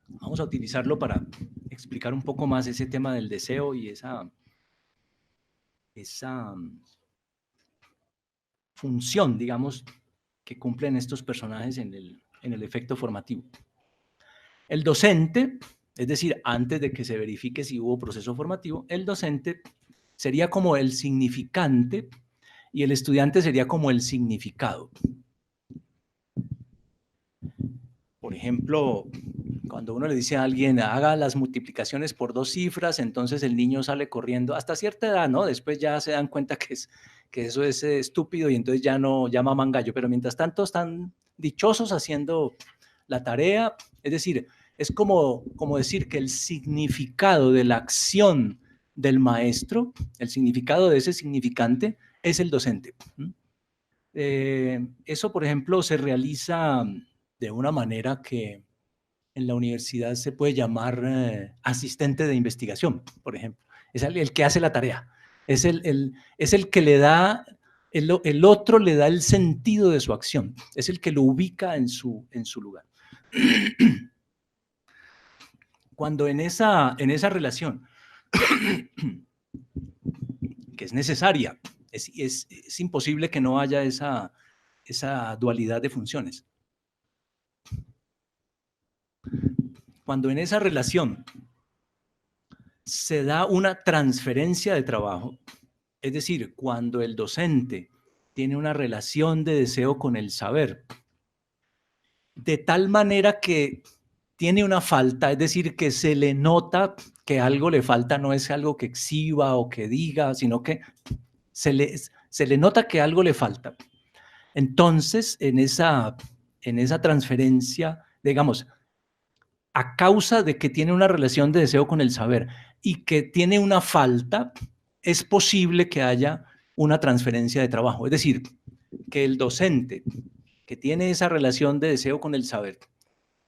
Vamos a utilizarlo para explicar un poco más ese tema del deseo y esa función, digamos, que cumplen estos personajes en el efecto formativo. El docente, es decir, antes de que se verifique si hubo proceso formativo, el docente sería como el significante y el estudiante sería como el significado. Por ejemplo, cuando uno le dice a alguien, haga las multiplicaciones por 2 cifras, entonces el niño sale corriendo hasta cierta edad, ¿no? Después ya se dan cuenta que eso es estúpido y entonces ya no llama mangallo, pero mientras tanto están dichosos haciendo la tarea. Es decir, es como decir que el significado de la acción del maestro, el significado de ese significante, es el docente. Eso, por ejemplo, se realiza de una manera que en la universidad se puede llamar asistente de investigación, por ejemplo. Es el que hace la tarea. Es el que le da, el otro le da el sentido de su acción. Es el que lo ubica en su lugar. Cuando en esa relación, que es necesaria, es imposible que no haya esa dualidad de funciones. Cuando en esa relación se da una transferencia de trabajo, es decir, cuando el docente tiene una relación de deseo con el saber, de tal manera que tiene una falta, es decir, que se le nota que algo le falta, no es algo que exhiba o que diga, sino que se le nota que algo le falta. Entonces, en esa transferencia, digamos, a causa de que tiene una relación de deseo con el saber y que tiene una falta, es posible que haya una transferencia de trabajo. Es decir, que el docente que tiene esa relación de deseo con el saber,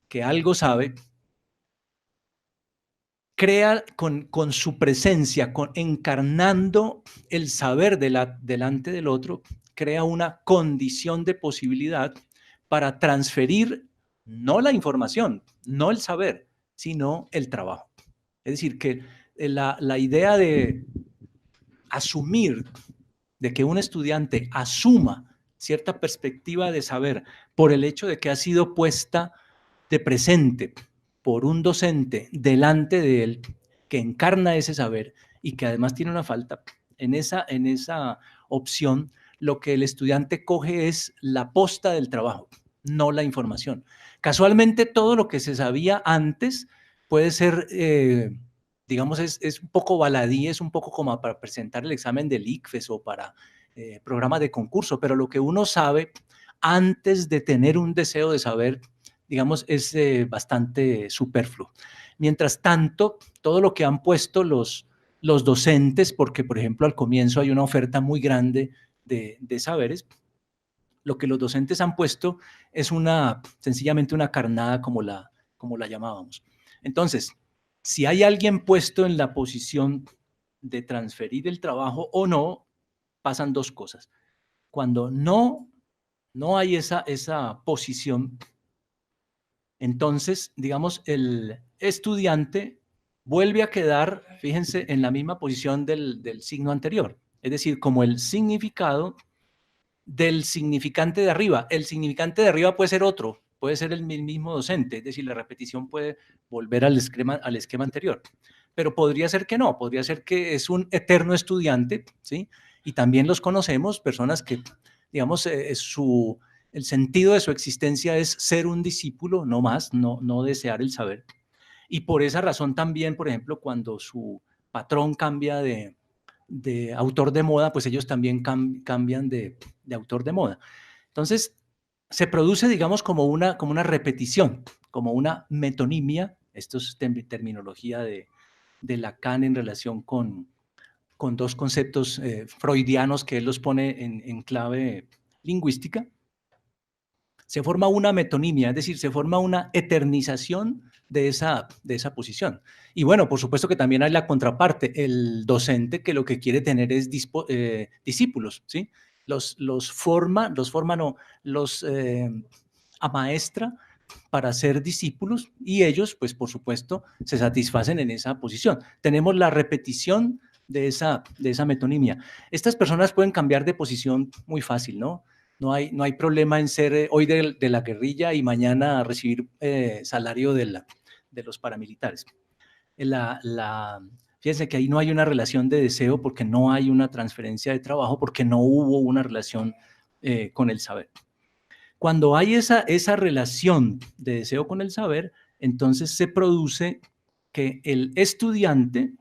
que algo sabe, crea con su presencia, encarnando el saber delante del otro, crea una condición de posibilidad para transferir no la información, no el saber, sino el trabajo. Es decir, que la idea de asumir, de que un estudiante asuma cierta perspectiva de saber por el hecho de que ha sido puesta de presente por un docente delante de él que encarna ese saber y que además tiene una falta, en esa opción lo que el estudiante coge es la posta del trabajo, no la información. Casualmente todo lo que se sabía antes puede ser, digamos, es un poco baladí, es un poco como para presentar el examen del ICFES o para programas de concurso, pero lo que uno sabe antes de tener un deseo de saber, digamos, es bastante superfluo. Mientras tanto, todo lo que han puesto los docentes, porque por ejemplo al comienzo hay una oferta muy grande de saberes, lo que los docentes han puesto es sencillamente una carnada como la llamábamos. Entonces, si hay alguien puesto en la posición de transferir el trabajo o no, pasan dos cosas. Cuando no hay esa posición, entonces, digamos, el estudiante vuelve a quedar, fíjense, en la misma posición del signo anterior. Es decir, como el significado del significante de arriba. El significante de arriba puede ser otro, puede ser el mismo docente, es decir, la repetición puede volver al esquema anterior. Pero podría ser que no, podría ser que es un eterno estudiante, ¿sí? Y también los conocemos, personas que, digamos, el sentido de su existencia es ser un discípulo, no más, no desear el saber. Y por esa razón también, por ejemplo, cuando su patrón cambia de autor de moda, pues ellos también cambian de autor de moda. Entonces, se produce, digamos, como una repetición, como una metonimia. Esto es terminología de Lacan en relación con dos conceptos freudianos que él los pone en clave lingüística. Se forma una metonimia, es decir, se forma una eternización de esa posición. Y bueno, por supuesto que también hay la contraparte, el docente que lo que quiere tener es discípulos, ¿sí? Los amaestra para ser discípulos y ellos, pues por supuesto, se satisfacen en esa posición. Tenemos la repetición de esa metonimia. Estas personas pueden cambiar de posición muy fácil, ¿no? No hay problema en ser hoy de la guerrilla y mañana recibir salario de los paramilitares. Fíjense que ahí no hay una relación de deseo porque no hay una transferencia de trabajo, porque no hubo una relación con el saber. Cuando hay esa relación de deseo con el saber, entonces se produce que el estudiante,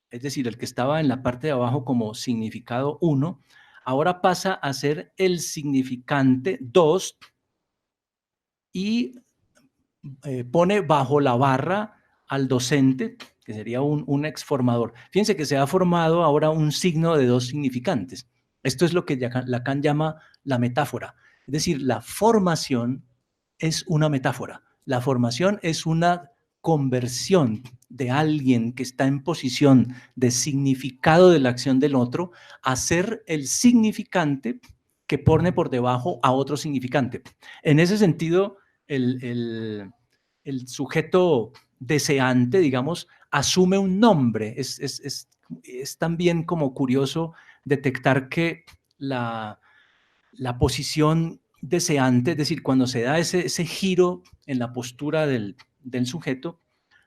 es decir, el que estaba en la parte de abajo como significado 1, ahora pasa a ser el significante 2 y pone bajo la barra al docente, que sería un exformador. Fíjense que se ha formado ahora un signo de dos significantes. Esto es lo que Lacan llama la metáfora. Es decir, la formación es una metáfora. La formación es una conversión de alguien que está en posición de significado de la acción del otro a ser el significante que pone por debajo a otro significante. En ese sentido, el sujeto deseante, digamos, asume un nombre. Es también como curioso detectar que la posición deseante, es decir, cuando se da ese giro en la postura del sujeto,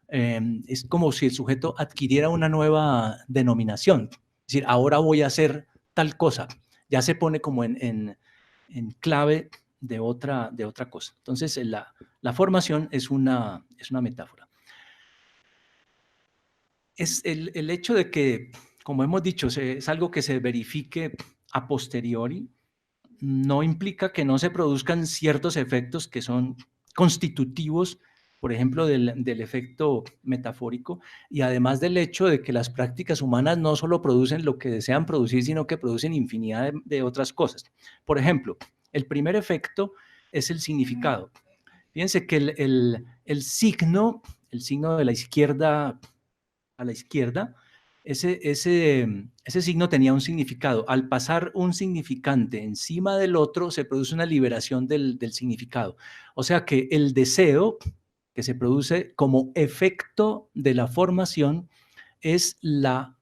es como si el sujeto adquiriera una nueva denominación. Es decir, ahora voy a hacer tal cosa. Ya se pone como en clave de otra cosa. Entonces, la formación es una metáfora. Es el hecho de que, como hemos dicho, es algo que se verifique a posteriori, no implica que no se produzcan ciertos efectos que son constitutivos, por ejemplo, del efecto metafórico, y además del hecho de que las prácticas humanas no solo producen lo que desean producir, sino que producen infinidad de otras cosas. Por ejemplo, el primer efecto es el significado. Fíjense que el signo de la izquierda a la izquierda, ese signo tenía un significado. Al pasar un significante encima del otro, se produce una liberación del significado. O sea que el deseo que se produce como efecto de la formación es la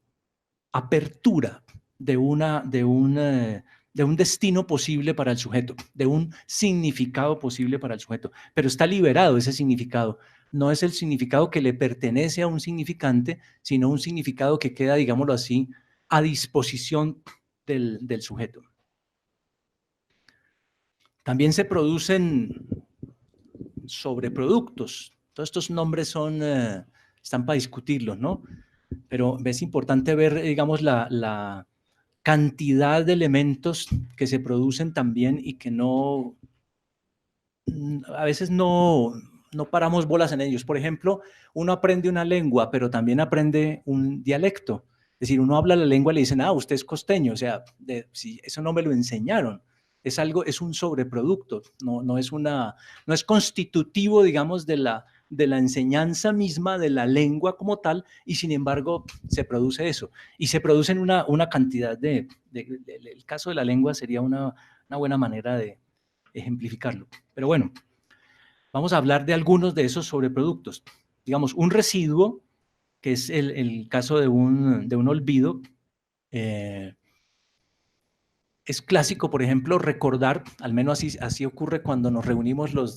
apertura de un destino posible para el sujeto, de un significado posible para el sujeto, pero está liberado ese significado. No es el significado que le pertenece a un significante, sino un significado que queda, digámoslo así, a disposición del sujeto. También se producen sobreproductos. Todos estos nombres están para discutirlos, ¿no? Pero es importante ver, digamos, la cantidad de elementos que se producen también y que a veces no paramos bolas en ellos. Por ejemplo, uno aprende una lengua, pero también aprende un dialecto. Es decir, uno habla la lengua y le dicen, usted es costeño. O sea, si eso no me lo enseñaron. Es un sobreproducto, no es constitutivo, digamos, de la enseñanza misma de la lengua como tal, y sin embargo se produce eso. Y se producen una cantidad el caso de la lengua sería una buena manera de ejemplificarlo. Pero bueno, vamos a hablar de algunos de esos sobreproductos. Digamos, un residuo que es el caso de un olvido. Es clásico, por ejemplo, recordar, al menos así ocurre cuando nos reunimos los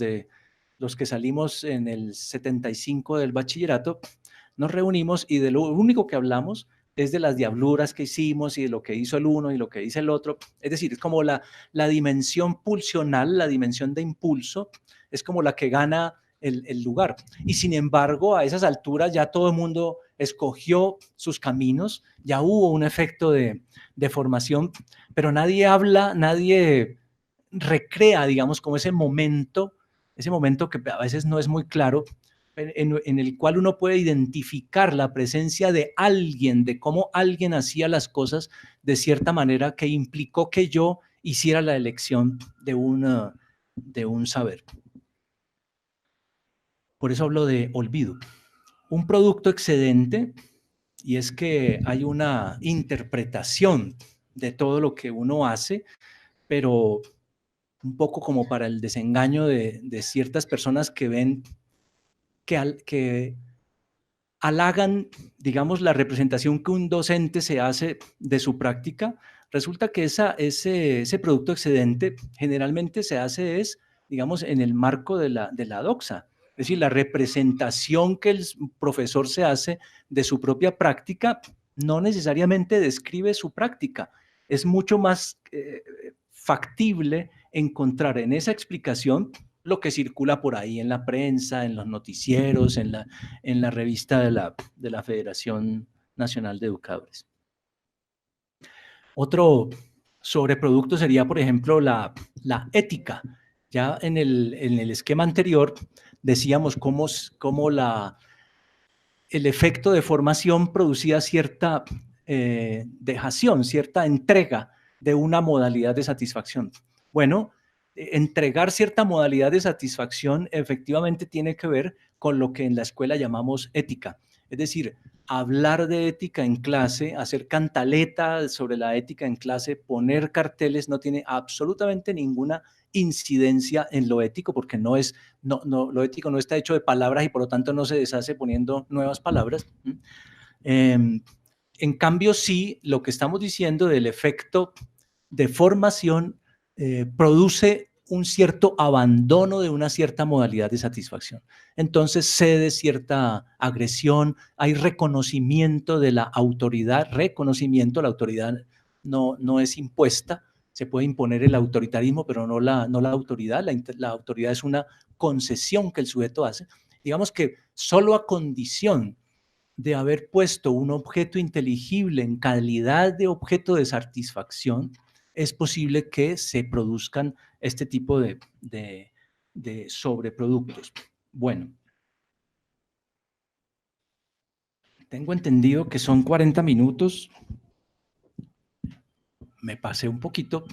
que salimos en el 75 del bachillerato, nos reunimos y de lo único que hablamos es de las diabluras que hicimos y de lo que hizo el uno y lo que dice el otro. Es decir, es como la dimensión pulsional, la dimensión de impulso, es como la que gana el lugar. Y sin embargo, a esas alturas ya todo el mundo escogió sus caminos, ya hubo un efecto de formación, pero nadie habla, nadie recrea, digamos, como ese momento que a veces no es muy claro, en el cual uno puede identificar la presencia de alguien, de cómo alguien hacía las cosas de cierta manera que implicó que yo hiciera la elección de un saber. Por eso hablo de olvido. Un producto excedente, y es que hay una interpretación de todo lo que uno hace, pero un poco como para el desengaño de ciertas personas que ven que halagan, digamos, la representación que un docente se hace de su práctica. Resulta que ese producto excedente generalmente se hace digamos, en el marco de la doxa. Es decir, la representación que el profesor se hace de su propia práctica no necesariamente describe su práctica. Es mucho más factible encontrar en esa explicación lo que circula por ahí en la prensa, en los noticieros, en la revista de la Federación Nacional de Educadores. Otro sobreproducto sería, por ejemplo, la ética. Ya en el esquema anterior decíamos cómo el efecto de formación producía cierta dejación, cierta entrega de una modalidad de satisfacción. Bueno, entregar cierta modalidad de satisfacción efectivamente tiene que ver con lo que en la escuela llamamos ética. Es decir, hablar de ética en clase, hacer cantaleta sobre la ética en clase, poner carteles, no tiene absolutamente ninguna incidencia en lo ético, porque lo ético no está hecho de palabras y por lo tanto no se deshace poniendo nuevas palabras. En cambio, sí, lo que estamos diciendo del efecto de formación produce un cierto abandono de una cierta modalidad de satisfacción. Entonces cede cierta agresión, hay reconocimiento de la autoridad, la autoridad no es impuesta, se puede imponer el autoritarismo, pero no la autoridad. La autoridad es una concesión que el sujeto hace. Digamos que solo a condición de haber puesto un objeto inteligible en calidad de objeto de satisfacción, es posible que se produzcan este tipo de sobreproductos. Bueno, tengo entendido que son 40 minutos. Me pasé un poquito.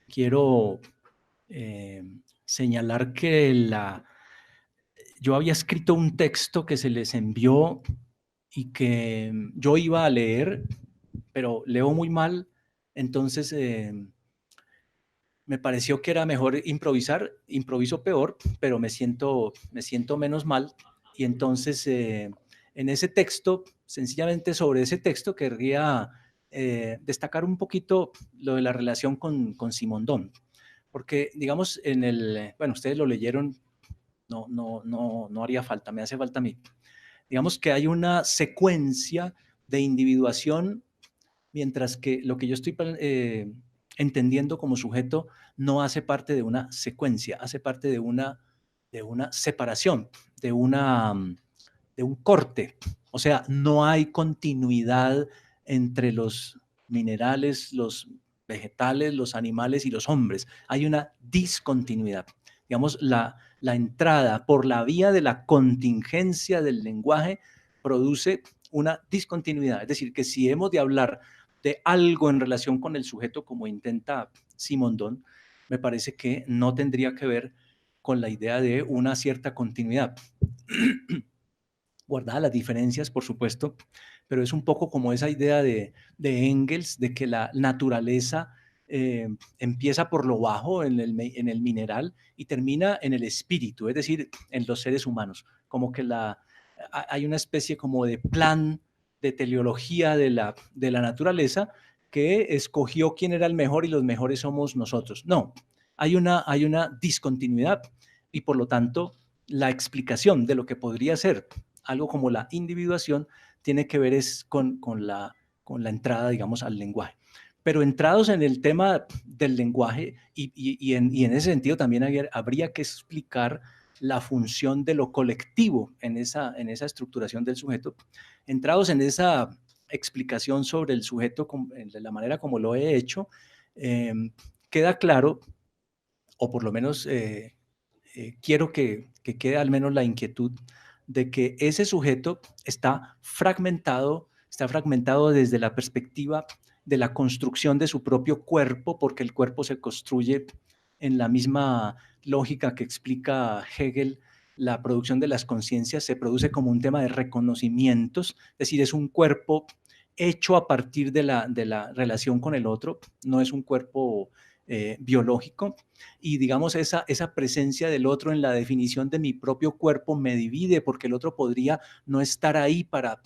Quiero señalar que yo había escrito un texto que se les envió y que yo iba a leer, pero leo muy mal, entonces me pareció que era mejor improvisar, improviso peor, pero me siento menos mal, y entonces en ese texto, sencillamente sobre ese texto, querría destacar un poquito lo de la relación con Simondón, porque digamos bueno, ustedes lo leyeron, no haría falta, me hace falta a mí. Digamos que hay una secuencia de individuación, mientras que lo que yo estoy entendiendo como sujeto no hace parte de una secuencia, hace parte de una separación, de un corte. O sea, no hay continuidad entre los minerales, los vegetales, los animales y los hombres. Hay una discontinuidad. Digamos, la entrada por la vía de la contingencia del lenguaje produce una discontinuidad. Es decir, que si hemos de hablar de algo en relación con el sujeto, como intenta Simondón, me parece que no tendría que ver con la idea de una cierta continuidad. Guardadas las diferencias, por supuesto, pero es un poco como esa idea de Engels, de que la naturaleza empieza por lo bajo en el mineral y termina en el espíritu, es decir, en los seres humanos, como que hay una especie como de plan de teleología de la naturaleza que escogió quién era el mejor y los mejores somos nosotros. No, hay una discontinuidad y por lo tanto la explicación de lo que podría ser algo como la individuación tiene que ver con la entrada, digamos, al lenguaje. Pero entrados en el tema del lenguaje y en ese sentido también habría que explicar la función de lo colectivo en esa estructuración del sujeto. Entrados en esa explicación sobre el sujeto de la manera como lo he hecho, queda claro, o por lo menos quiero que quede al menos la inquietud de que ese sujeto está fragmentado desde la perspectiva de la construcción de su propio cuerpo, porque el cuerpo se construye en la misma lógica que explica Hegel. La producción de las conciencias se produce como un tema de reconocimientos, es decir, es un cuerpo hecho a partir de la relación con el otro, no es un cuerpo biológico, y digamos esa presencia del otro en la definición de mi propio cuerpo me divide, porque el otro podría no estar ahí para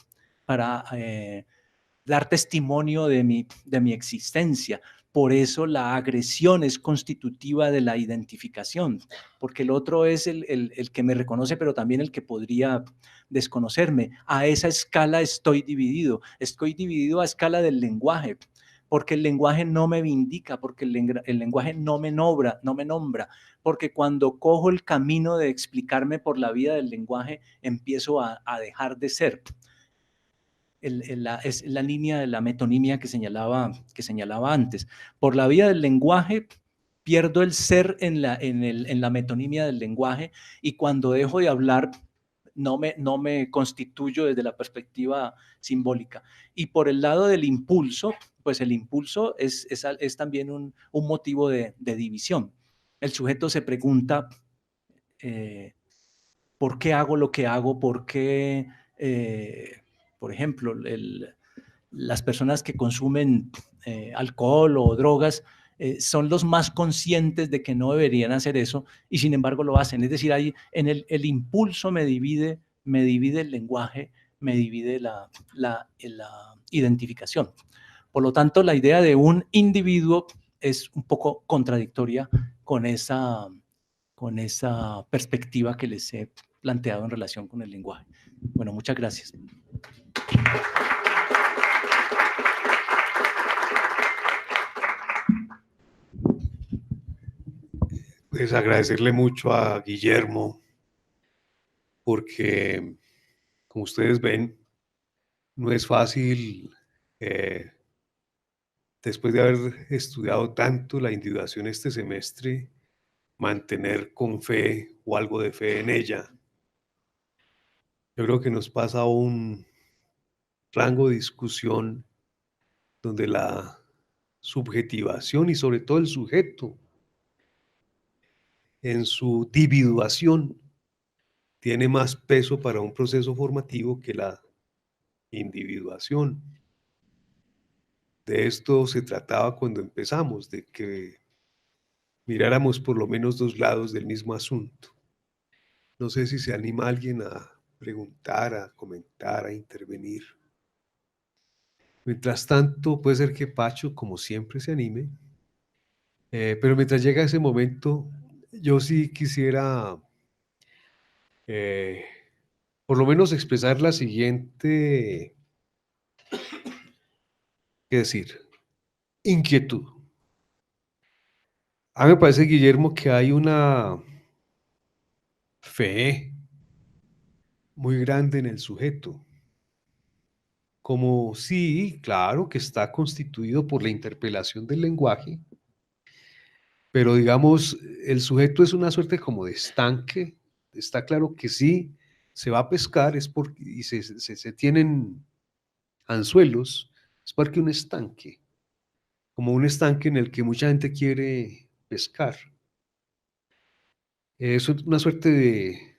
dar testimonio de mi existencia. Por eso la agresión es constitutiva de la identificación, porque el otro es el que me reconoce, pero también el que podría desconocerme. A esa escala estoy dividido a escala del lenguaje, porque el lenguaje no me vindica, porque el lenguaje no me nombra, porque cuando cojo el camino de explicarme por la vía del lenguaje, empiezo a dejar de ser. Es la línea de la metonimia que señalaba antes. Por la vía del lenguaje, pierdo el ser en la metonimia del lenguaje, y cuando dejo de hablar, no me constituyo desde la perspectiva simbólica. Y por el lado del impulso, pues el impulso es también un motivo de división. El sujeto se pregunta, ¿por qué hago lo que hago? ¿Por qué, por ejemplo, las personas que consumen alcohol o drogas son los más conscientes de que no deberían hacer eso y sin embargo lo hacen? Es decir, ahí en el impulso me divide el lenguaje, me divide la identificación. Por lo tanto, la idea de un individuo es un poco contradictoria con esa perspectiva que les he planteado en relación con el lenguaje. Bueno, muchas gracias. Pues agradecerle mucho a Guillermo, porque como ustedes ven, no es fácil, después de haber estudiado tanto la individuación este semestre, mantener con fe o algo de fe en ella. Yo creo que nos pasa un rango de discusión donde la subjetivación y sobre todo el sujeto en su individuación tiene más peso para un proceso formativo que la individuación. De esto se trataba cuando empezamos, de que miráramos por lo menos dos lados del mismo asunto. No sé si se anima alguien a preguntar, a comentar, a intervenir. Mientras tanto, puede ser que Pacho, como siempre, se anime. Pero mientras llega ese momento, yo sí quisiera por lo menos expresar la siguiente, ¿qué decir? Inquietud. A mí me parece, Guillermo, que hay una fe muy grande en el sujeto. Como sí, claro que está constituido por la interpelación del lenguaje, pero digamos, el sujeto es una suerte como de estanque. Está claro que sí, se va a pescar, es porque, y se tienen anzuelos, es porque un estanque, como un estanque en el que mucha gente quiere pescar. Es una suerte de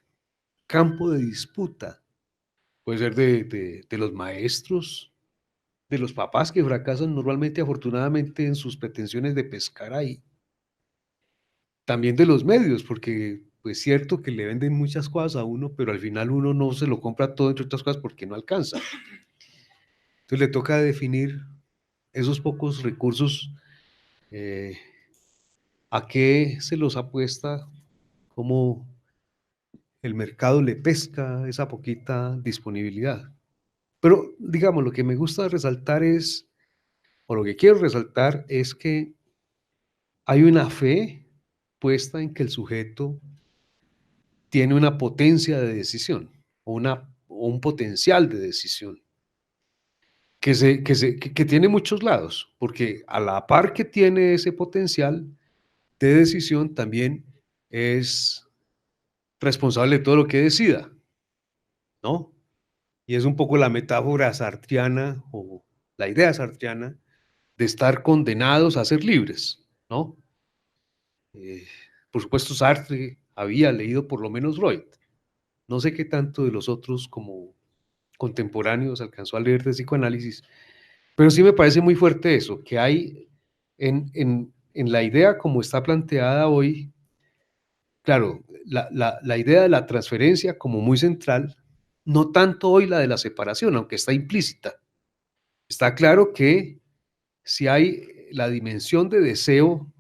campo de disputa. Puede ser de los maestros, de los papás que fracasan normalmente, afortunadamente, en sus pretensiones de pescar ahí. También de los medios, porque pues cierto que le venden muchas cosas a uno, pero al final uno no se lo compra todo, entre otras cosas, porque no alcanza. Entonces le toca definir esos pocos recursos, a qué se los apuesta, cómo el mercado le pesca esa poquita disponibilidad. Pero digamos, lo que me gusta resaltar es, o lo que quiero resaltar es que hay una fe puesta en que el sujeto tiene una potencia de decisión o un potencial de decisión que tiene muchos lados, porque a la par que tiene ese potencial de decisión, también es responsable de todo lo que decida, ¿no? Y es un poco la metáfora sartreana o la idea sartreana de estar condenados a ser libres, ¿no? Eh, por supuesto, Sartre había leído por lo menos Freud. No sé qué tanto de los otros como contemporáneos alcanzó a leer de psicoanálisis, pero sí me parece muy fuerte eso, que hay en la idea como está planteada hoy, claro, la idea de la transferencia como muy central, no tanto hoy la de la separación, aunque está implícita. Está claro que si hay la dimensión de deseo,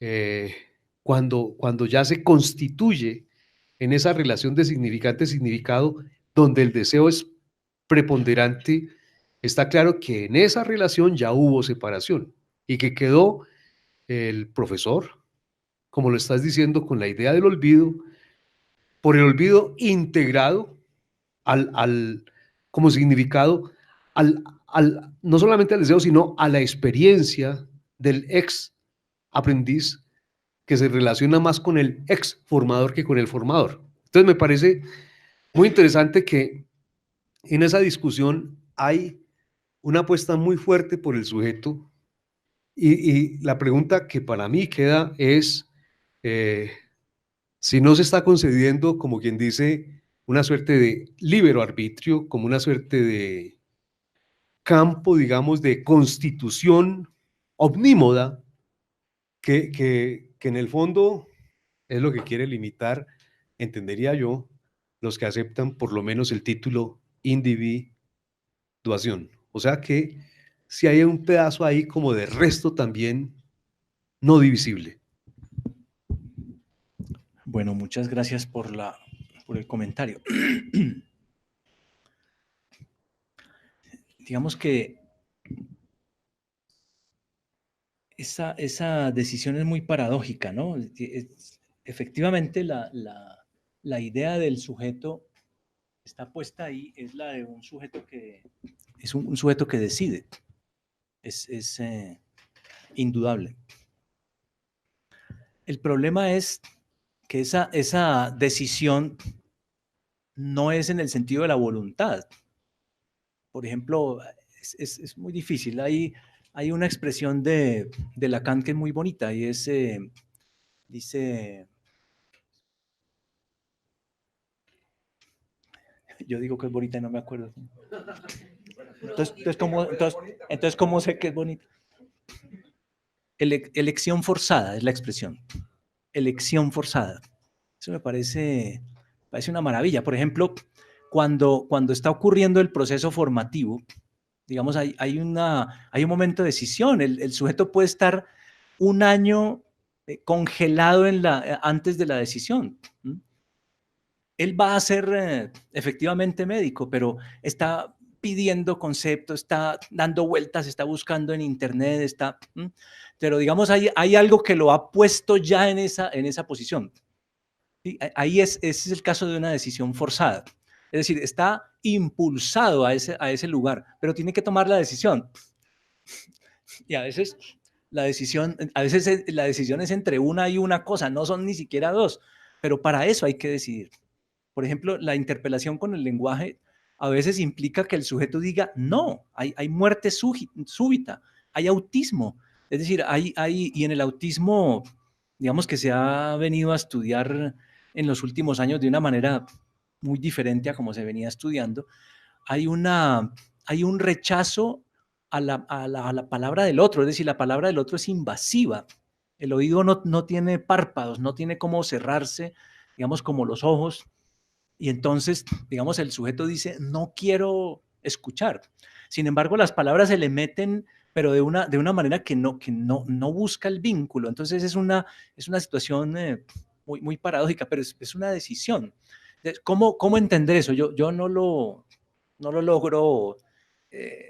eh, cuando ya se constituye en esa relación de significante-significado, donde el deseo es preponderante, está claro que en esa relación ya hubo separación y que quedó el profesor, como lo estás diciendo, con la idea del olvido, por el olvido integrado como significado, no solamente al deseo, sino a la experiencia del ex aprendiz que se relaciona más con el ex formador que con el formador. Entonces me parece muy interesante que en esa discusión hay una apuesta muy fuerte por el sujeto y la pregunta que para mí queda es si no se está concediendo, como quien dice, una suerte de libero arbitrio, como una suerte de campo, digamos, de constitución omnímoda, que en el fondo es lo que quiere limitar, entendería yo, los que aceptan por lo menos el título individuación. O sea que si hay un pedazo ahí como de resto también no divisible. Bueno, muchas gracias por el comentario. Digamos que esa decisión es muy paradójica, ¿no? Efectivamente, la idea del sujeto está puesta ahí, es la de un sujeto que es un sujeto que decide. Es indudable. El problema es que esa decisión no es en el sentido de la voluntad. Por ejemplo, es muy difícil. Hay una expresión de Lacan que es muy bonita y dice, yo digo que es bonita y no me acuerdo. Entonces, ¿cómo sé que es bonita? Elección forzada es la expresión. Elección forzada. Eso me parece una maravilla. Por ejemplo, cuando está ocurriendo el proceso formativo, digamos, hay un momento de decisión. El sujeto puede estar un año congelado antes de la decisión. Él va a ser efectivamente médico, pero está pidiendo conceptos, está dando vueltas, está buscando en internet, pero digamos, hay algo que lo ha puesto ya en esa posición. ¿Sí? Ese es el caso de una decisión forzada. Es decir, está impulsado a ese lugar, pero tiene que tomar la decisión. Y a veces la decisión es entre una y una cosa, no son ni siquiera dos, pero para eso hay que decidir. Por ejemplo, la interpelación con el lenguaje a veces implica que el sujeto diga, no, hay muerte súbita, hay autismo. Es decir, y en el autismo, digamos que se ha venido a estudiar en los últimos años de una manera muy diferente a como se venía estudiando. Hay un rechazo a la palabra del otro, es decir, la palabra del otro es invasiva. El oído no tiene párpados, no tiene cómo cerrarse, digamos, como los ojos. Y entonces, digamos, el sujeto dice, no quiero escuchar. Sin embargo, las palabras se le meten, pero de una manera que no busca el vínculo. Entonces es una situación muy paradójica, pero es una decisión. ¿Cómo entender eso? Yo no lo logro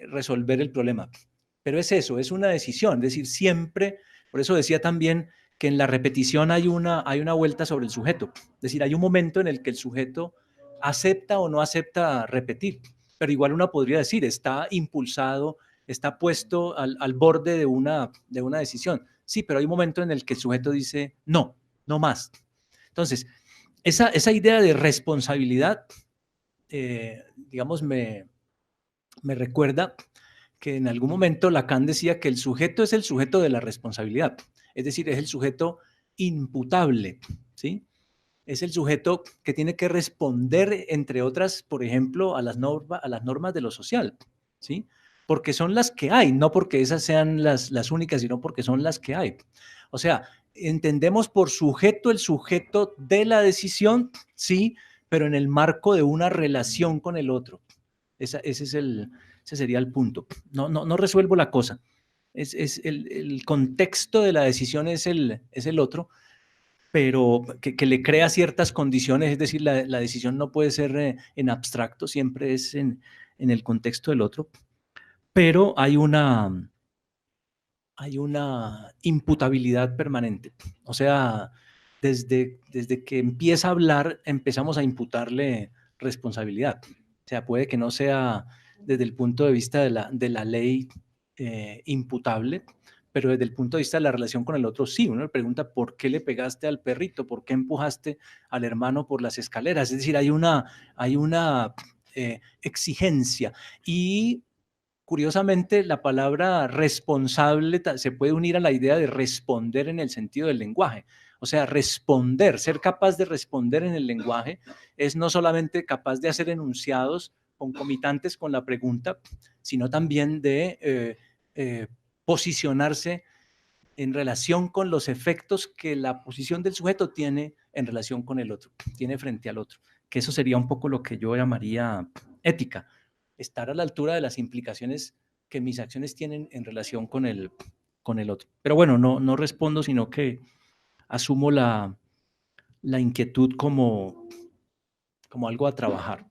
resolver el problema, pero es eso, es una decisión. Es decir, siempre, por eso decía también que en la repetición hay una vuelta sobre el sujeto. Es decir, hay un momento en el que el sujeto acepta o no acepta repetir, pero igual uno podría decir, está impulsado, está puesto al borde de una decisión. Sí, pero hay un momento en el que el sujeto dice, no, no más. Entonces, esa idea de responsabilidad, digamos, me recuerda que en algún momento Lacan decía que el sujeto es el sujeto de la responsabilidad, es decir, es el sujeto imputable, ¿sí? Es el sujeto que tiene que responder, entre otras, por ejemplo, a las normas de lo social, ¿sí? Porque son las que hay, no porque esas sean las únicas, sino porque son las que hay. O sea, entendemos por sujeto el sujeto de la decisión, sí, pero en el marco de una relación con el otro. Ese sería el punto. No resuelvo la cosa. Es el contexto de la decisión es el otro, pero que le crea ciertas condiciones, es decir, la decisión no puede ser en abstracto, siempre es en el contexto del otro, pero hay una imputabilidad permanente. O sea, desde que empieza a hablar, empezamos a imputarle responsabilidad. O sea, puede que no sea desde el punto de vista de la ley imputable, pero desde el punto de vista de la relación con el otro, sí. Uno le pregunta, ¿por qué le pegaste al perrito? ¿Por qué empujaste al hermano por las escaleras? Es decir, hay una exigencia. Y curiosamente, la palabra responsable se puede unir a la idea de responder en el sentido del lenguaje. O sea, responder, ser capaz de responder en el lenguaje es no solamente capaz de hacer enunciados concomitantes con la pregunta, sino también de posicionarse en relación con los efectos que la posición del sujeto tiene en relación con el otro, tiene frente al otro. Que eso sería un poco lo que yo llamaría ética, estar a la altura de las implicaciones que mis acciones tienen en relación con el otro. Pero bueno, no respondo, sino que asumo la inquietud como algo a trabajar.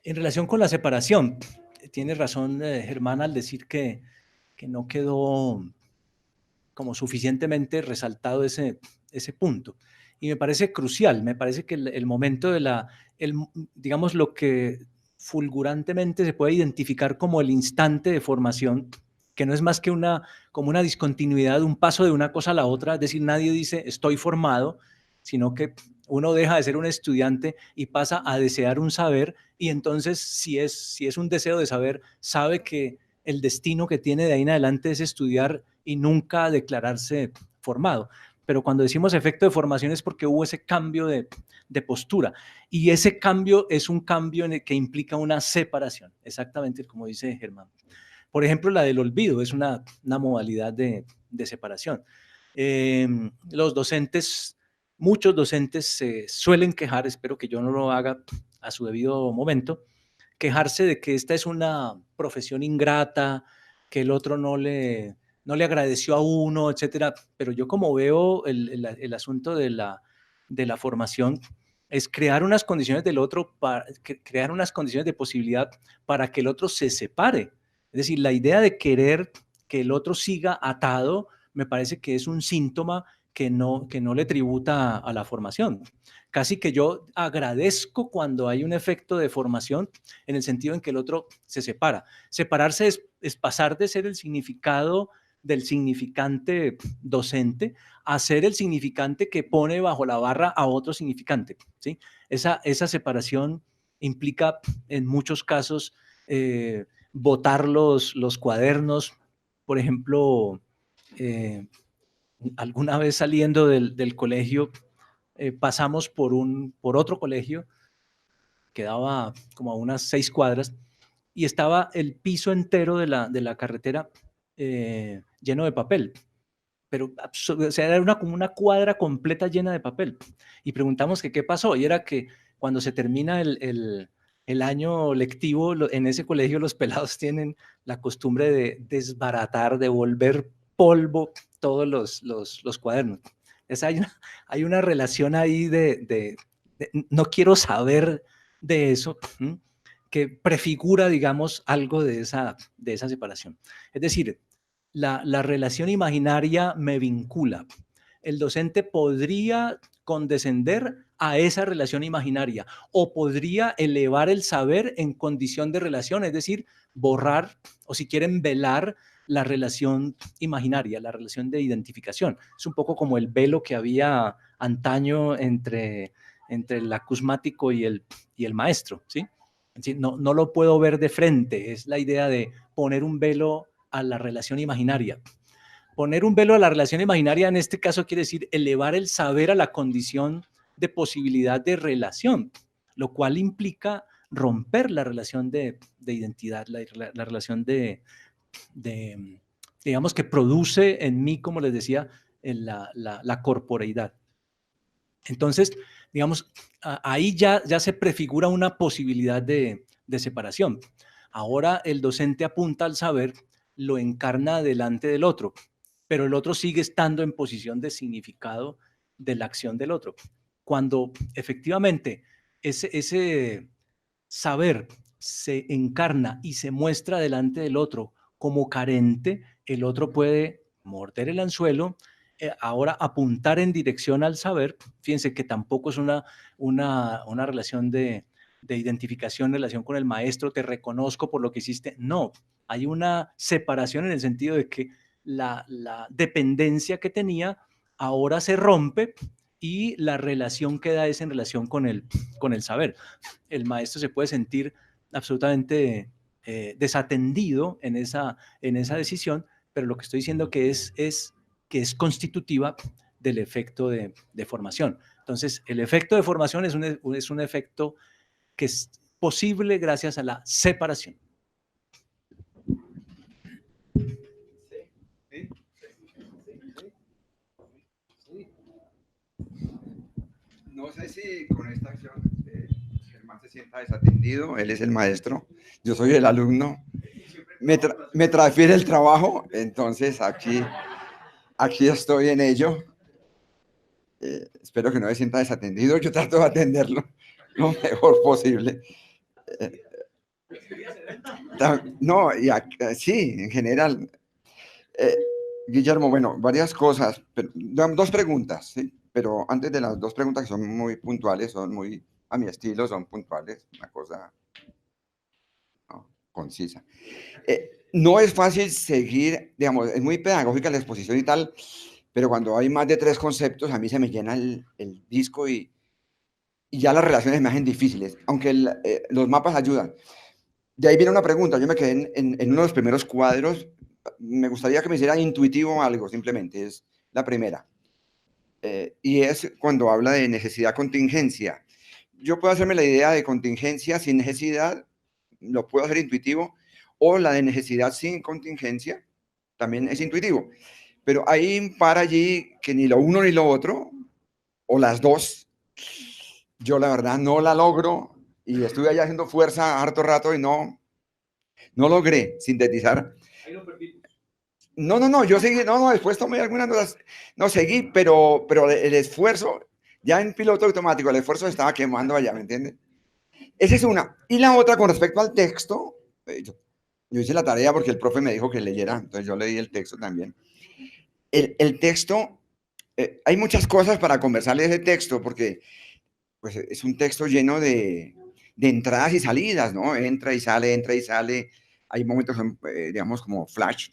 En relación con la separación, tiene razón Germán al decir que no quedó como suficientemente resaltado ese punto. Y me parece crucial, me parece que el momento de digamos, lo que fulgurantemente se puede identificar como el instante de formación, que no es más que como una discontinuidad, un paso de una cosa a la otra, es decir, nadie dice estoy formado, sino que uno deja de ser un estudiante y pasa a desear un saber, y entonces si es un deseo de saber, sabe que el destino que tiene de ahí en adelante es estudiar y nunca declararse formado. Pero cuando decimos efecto de formación es porque hubo ese cambio de postura. Y ese cambio es un cambio en el que implica una separación, exactamente como dice Germán. Por ejemplo, la del olvido es una modalidad de separación. Los docentes, muchos docentes se suelen quejar, espero que yo no lo haga a su debido momento, quejarse de que esta es una profesión ingrata, que el otro no le agradeció a uno, etcétera. Pero yo como veo el asunto de la formación es crear unas condiciones del otro, crear unas condiciones de posibilidad para que el otro se separe. Es decir, la idea de querer que el otro siga atado me parece que es un síntoma que no le tributa a la formación. Casi que yo agradezco cuando hay un efecto de formación en el sentido en que el otro se separa. Separarse es pasar de ser el significado del significante docente a ser el significante que pone bajo la barra a otro significante, ¿sí? Esa separación implica en muchos casos botar los cuadernos. Por ejemplo, alguna vez saliendo del colegio, pasamos por otro colegio, quedaba como a unas 6 cuadras, y estaba el piso entero de la carretera lleno de papel. pero o sea, era como una cuadra completa llena de papel. Y preguntamos que qué pasó, y era que cuando se termina el año lectivo, en ese colegio los pelados tienen la costumbre de desbaratar, de volver polvo todos los cuadernos. Entonces hay una relación ahí de no quiero saber de eso, que prefigura, digamos, algo de esa separación. Es decir, la relación imaginaria me vincula. El docente podría condescender a esa relación imaginaria o podría elevar el saber en condición de relación, es decir, borrar o si quieren velar la relación imaginaria, la relación de identificación. Es un poco como el velo que había antaño entre el acusmático y el maestro, ¿sí? No lo puedo ver de frente, es la idea de poner un velo a la relación imaginaria. Poner un velo a la relación imaginaria en este caso quiere decir elevar el saber a la condición de posibilidad de relación, lo cual implica romper la relación de identidad, la relación digamos, que produce en mí, como les decía, la corporeidad. Entonces, digamos, ahí ya se prefigura una posibilidad de separación. Ahora el docente apunta al saber, lo encarna delante del otro, pero el otro sigue estando en posición de significado de la acción del otro. Cuando efectivamente ese saber se encarna y se muestra delante del otro como carente, el otro puede morder el anzuelo, ahora apuntar en dirección al saber. Fíjense que tampoco es una relación de identificación, relación con el maestro, te reconozco por lo que hiciste. No, hay una separación en el sentido de que la dependencia que tenía ahora se rompe y la relación queda es en relación con el saber. El maestro se puede sentir absolutamente desatendido en esa decisión, pero lo que estoy diciendo que es que es constitutiva del efecto de formación. Entonces, el efecto de formación es un efecto que es posible gracias a la separación. No sé si con esta acción Germán se sienta desatendido, él es el maestro, yo soy el alumno, me transfiere el trabajo, entonces aquí estoy en ello. Espero que no se sienta desatendido, yo trato de atenderlo lo mejor posible. No, sí, en general. Guillermo, bueno, varias cosas, pero, dos preguntas, ¿sí? Pero antes de las dos preguntas que son muy puntuales, son muy a mi estilo, son puntuales, una cosa concisa. No es fácil seguir, digamos, es muy pedagógica la exposición y tal, pero cuando hay más de 3 conceptos, a mí se me llena el disco y ya las relaciones me hacen difíciles, aunque los mapas ayudan. De ahí viene una pregunta, yo me quedé en uno de los primeros cuadros, me gustaría que me hiciera intuitivo algo, simplemente, es la primera. Y es cuando habla de necesidad-contingencia. Yo puedo hacerme la idea de contingencia sin necesidad, lo puedo hacer intuitivo, o la de necesidad sin contingencia, también es intuitivo. Pero hay un par allí que ni lo uno ni lo otro, o las dos, yo la verdad no la logro, y estuve allá haciendo fuerza harto rato y no logré sintetizar. No, yo seguí, después tomé algunas notas, no seguí, pero el esfuerzo, ya en piloto automático, el esfuerzo se estaba quemando allá, ¿me entiendes? Esa es una. Y la otra, con respecto al texto, yo hice la tarea porque el profe me dijo que leyera, entonces yo leí el texto también. El texto, hay muchas cosas para conversarle de ese texto, porque pues, es un texto lleno de entradas y salidas, ¿no? Entra y sale. Hay momentos, digamos, como flash,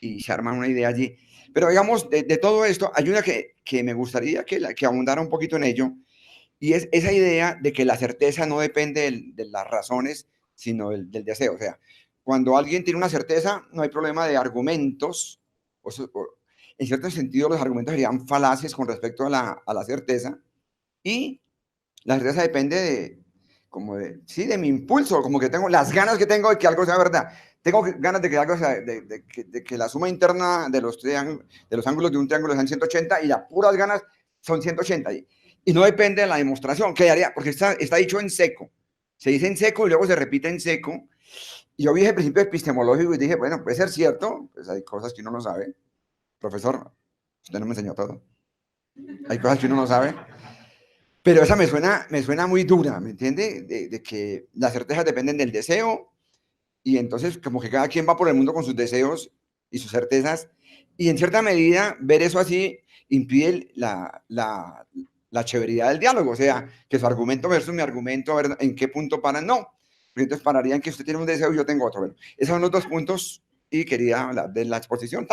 y se arma una idea allí. Pero, digamos, de todo esto, hay una que me gustaría que abundara un poquito en ello, y es esa idea de que la certeza no depende de las razones, sino del deseo. O sea, cuando alguien tiene una certeza, no hay problema de argumentos. En cierto sentido, los argumentos serían falaces con respecto a la certeza. Y la certeza depende de mi impulso, como que tengo las ganas que tengo de que algo sea verdad. tengo ganas de que algo, de que la suma interna de los ángulos de un triángulo sean 180 y las puras ganas son 180. Y no depende de la demostración, quedaría, porque está dicho en seco. Se dice en seco y luego se repite en seco. Y yo vi el principio epistemológico y dije, bueno, puede ser cierto, pues hay cosas que uno no sabe. Profesor, usted no me enseñó todo. Hay cosas que uno no sabe. Pero esa me suena muy dura, ¿me entiende? De que las certezas dependen del deseo y entonces como que cada quien va por el mundo con sus deseos y sus certezas y en cierta medida ver eso así impide la chéveridad del diálogo, o sea, que su argumento versus mi argumento, a ver en qué punto paran, no. Porque entonces pararían que usted tiene un deseo y yo tengo otro. Bueno, esos son los dos puntos y quería hablar de la exposición.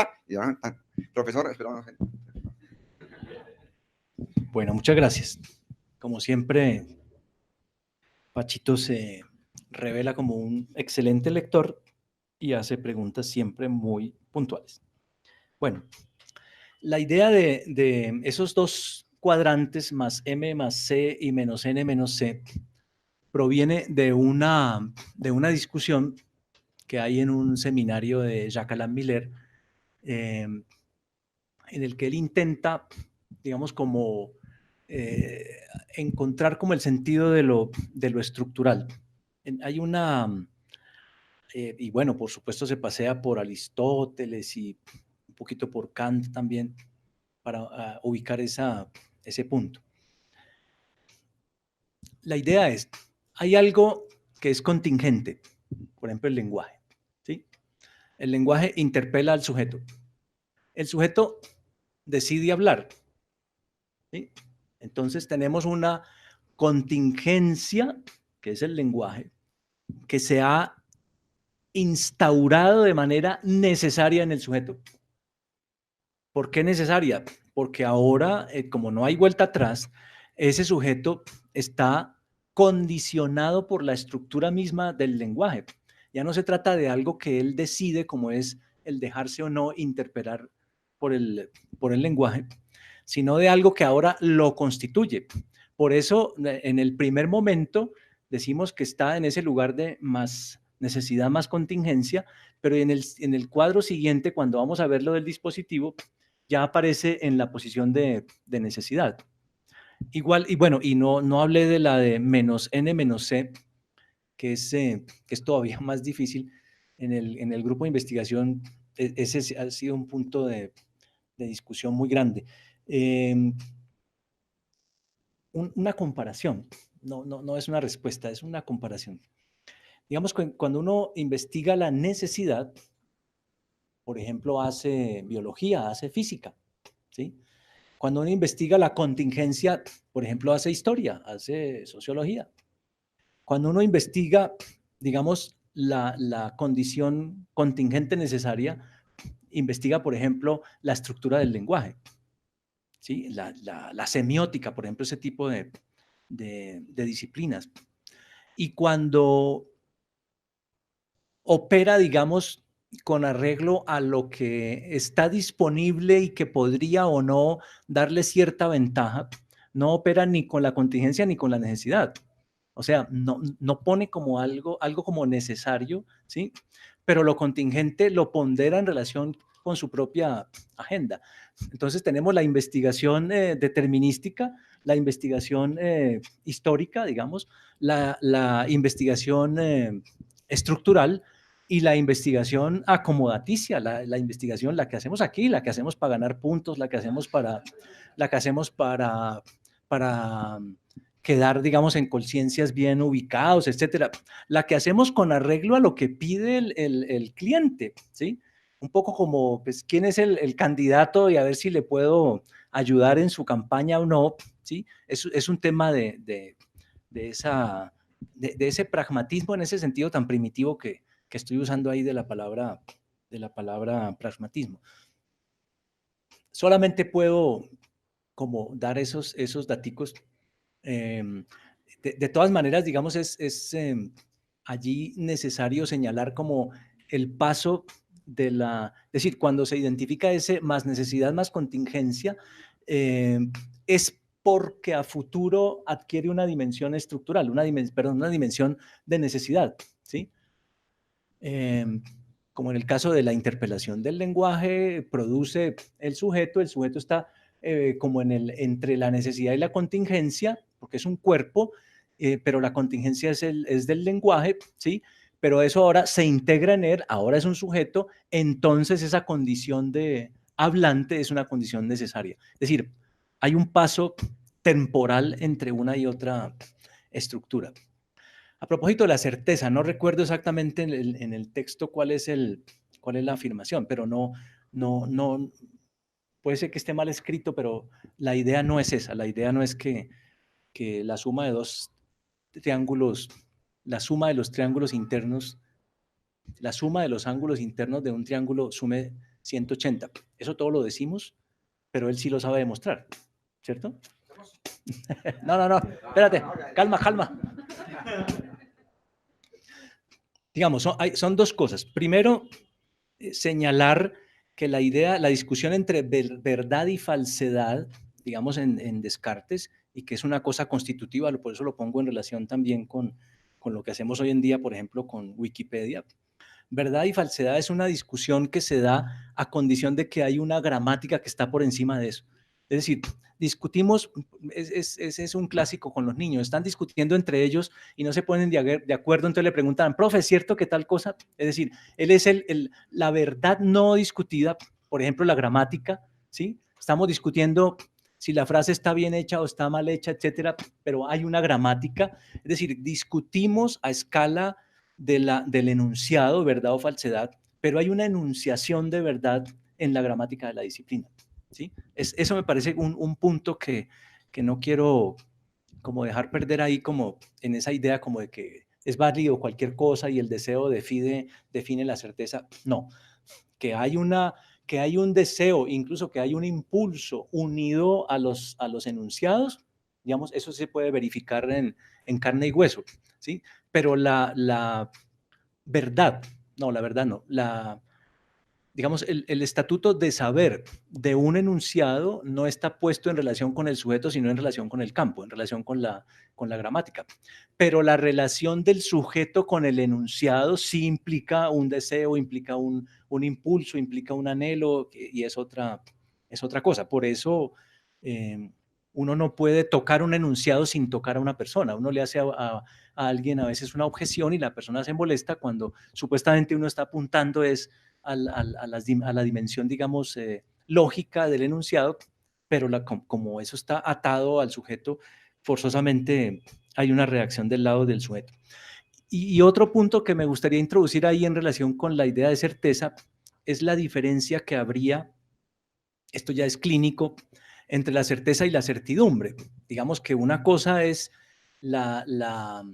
Profesor, espero no sé. Bueno, muchas gracias. Como siempre, Pachito se revela como un excelente lector y hace preguntas siempre muy puntuales. Bueno, la idea de esos dos cuadrantes, más M más C y menos N menos C, proviene de una discusión que hay en un seminario de Jacques Alain Miller, en el que él intenta, digamos, como encontrar como el sentido de lo estructural. Hay una, y bueno, por supuesto se pasea por Aristóteles y un poquito por Kant también para ubicar ese punto. La idea es, hay algo que es contingente, por ejemplo el lenguaje, ¿sí? El lenguaje interpela al sujeto. El sujeto decide hablar, ¿sí? Entonces tenemos una contingencia, que es el lenguaje, que se ha instaurado de manera necesaria en el sujeto. ¿Por qué necesaria? Porque ahora, como no hay vuelta atrás, ese sujeto está condicionado por la estructura misma del lenguaje. Ya no se trata de algo que él decide, como es el dejarse o no interpelar por el lenguaje, sino de algo que ahora lo constituye. Por eso, en el primer momento, decimos que está en ese lugar de más necesidad, más contingencia, pero en el cuadro siguiente, cuando vamos a ver lo del dispositivo, ya aparece en la posición de necesidad. Igual, y bueno, y no hablé de la de menos N menos C, que es todavía más difícil. En el grupo de investigación, ese ha sido un punto de discusión muy grande. Una comparación, no es una respuesta, es una comparación. Digamos, cuando uno investiga la necesidad, por ejemplo, hace biología, hace física, ¿sí? Cuando uno investiga la contingencia, por ejemplo, hace historia, hace sociología. Cuando uno investiga, digamos, la condición contingente necesaria, investiga, por ejemplo, la estructura del lenguaje, ¿sí? La semiótica, por ejemplo, ese tipo de disciplinas. Y cuando opera, digamos, con arreglo a lo que está disponible y que podría o no darle cierta ventaja, no opera ni con la contingencia ni con la necesidad. O sea, no pone como algo como necesario, ¿sí? Pero lo contingente lo pondera en relación con su propia agenda. Entonces tenemos la investigación determinística, la investigación histórica, digamos, la investigación estructural y la investigación acomodaticia, la investigación, la que hacemos aquí, la que hacemos para ganar puntos, la que hacemos para quedar, digamos, en conciencias bien ubicados, etcétera. La que hacemos con arreglo a lo que pide el cliente, ¿sí? Un poco como, pues, quién es el candidato y a ver si le puedo ayudar en su campaña o no, ¿sí? Es un tema de ese pragmatismo en ese sentido tan primitivo que estoy usando ahí de la palabra pragmatismo. Solamente puedo como dar esos daticos. De todas maneras, digamos, es allí necesario señalar como el paso es decir, cuando se identifica ese más necesidad, más contingencia, es porque a futuro adquiere una dimensión estructural, una dimensión de necesidad, ¿sí? como en el caso de la interpelación del lenguaje, produce el sujeto está como entre la necesidad y la contingencia, porque es un cuerpo, pero la contingencia es del lenguaje, ¿sí? Pero eso ahora se integra en él, ahora es un sujeto, entonces esa condición de hablante es una condición necesaria. Es decir, hay un paso temporal entre una y otra estructura. A propósito de la certeza, no recuerdo exactamente en el texto cuál es la afirmación, pero no, puede ser que esté mal escrito, pero la idea no es esa. La idea no es que la suma de dos triángulos, la suma de los triángulos internos, la suma de los ángulos internos de un triángulo sume 180. Eso todo lo decimos, pero él sí lo sabe demostrar, ¿cierto? No, espérate, calma. Digamos, son dos cosas. Primero, señalar que la discusión entre verdad y falsedad, digamos en Descartes, y que es una cosa constitutiva, por eso lo pongo en relación también con lo que hacemos hoy en día, por ejemplo, con Wikipedia. Verdad y falsedad es una discusión que se da a condición de que hay una gramática que está por encima de eso. Es decir, discutimos, es un clásico con los niños, están discutiendo entre ellos y no se ponen de acuerdo, entonces le preguntan, profe, ¿es cierto que tal cosa? Es decir, él es la verdad no discutida, por ejemplo, la gramática, ¿sí? Estamos discutiendo si la frase está bien hecha o está mal hecha, etcétera, pero hay una gramática, es decir, discutimos a escala del enunciado, verdad o falsedad, pero hay una enunciación de verdad en la gramática de la disciplina, ¿sí? Eso me parece un punto que no quiero como dejar perder ahí, como en esa idea como de que es válido cualquier cosa y el deseo define la certeza. No, que hay un deseo, incluso que hay un impulso unido a los enunciados, digamos, eso se puede verificar en carne y hueso, ¿sí? Pero la verdad, no, digamos, el estatuto de saber de un enunciado no está puesto en relación con el sujeto, sino en relación con el campo, en relación con la gramática. Pero la relación del sujeto con el enunciado sí implica un deseo, implica un impulso, implica un anhelo, y es otra cosa. Por eso uno no puede tocar un enunciado sin tocar a una persona. Uno le hace a alguien a veces una objeción y la persona se molesta cuando supuestamente uno está apuntando a la dimensión, digamos, lógica del enunciado, pero como eso está atado al sujeto, forzosamente hay una reacción del lado del sujeto. Y otro punto que me gustaría introducir ahí en relación con la idea de certeza es la diferencia que habría, esto ya es clínico, entre la certeza y la certidumbre. Digamos que una cosa es la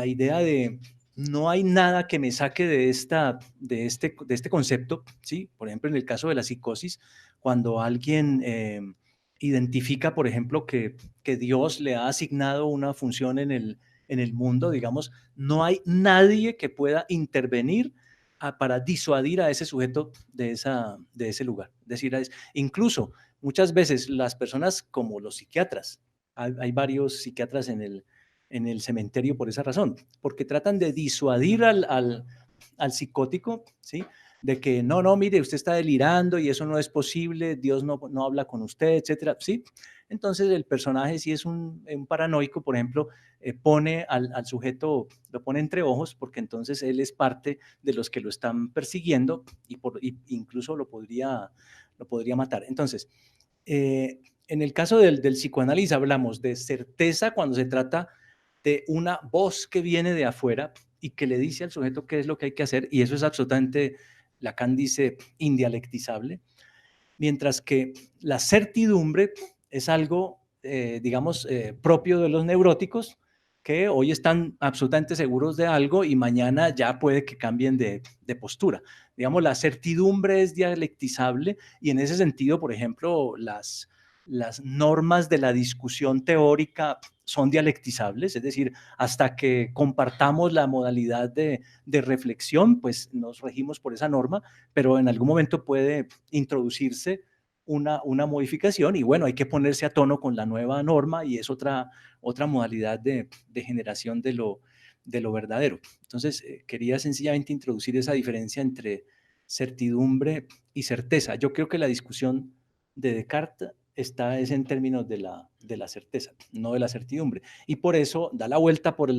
idea de no hay nada que me saque de este concepto, ¿sí? Por ejemplo, en el caso de la psicosis, cuando alguien identifica, por ejemplo, que Dios le ha asignado una función en el mundo, digamos, no hay nadie que pueda intervenir para disuadir a ese sujeto de ese lugar. Es decir, incluso muchas veces las personas como los psiquiatras, hay varios psiquiatras en el cementerio por esa razón, porque tratan de disuadir al psicótico, ¿sí? De que no, mire, usted está delirando y eso no es posible, Dios no habla con usted, etcétera, ¿sí? Entonces el personaje, si es un paranoico, por ejemplo, pone al sujeto, lo pone entre ojos, porque entonces él es parte de los que lo están persiguiendo y incluso lo podría matar. Entonces, en el caso del psicoanálisis hablamos de certeza cuando se trata de una voz que viene de afuera y que le dice al sujeto qué es lo que hay que hacer, y eso es absolutamente, Lacan dice, indialectizable, mientras que la certidumbre es algo, digamos, propio de los neuróticos, que hoy están absolutamente seguros de algo y mañana ya puede que cambien de postura. Digamos, la certidumbre es dialectizable y en ese sentido, por ejemplo, las normas de la discusión teórica son dialectizables, es decir, hasta que compartamos la modalidad de reflexión, pues nos regimos por esa norma, pero en algún momento puede introducirse una modificación y bueno, hay que ponerse a tono con la nueva norma y es otra modalidad de generación de de lo verdadero. Entonces, quería sencillamente introducir esa diferencia entre certidumbre y certeza. Yo creo que la discusión de Descartes es en términos de la certeza, no de la certidumbre. Y por eso da la vuelta por el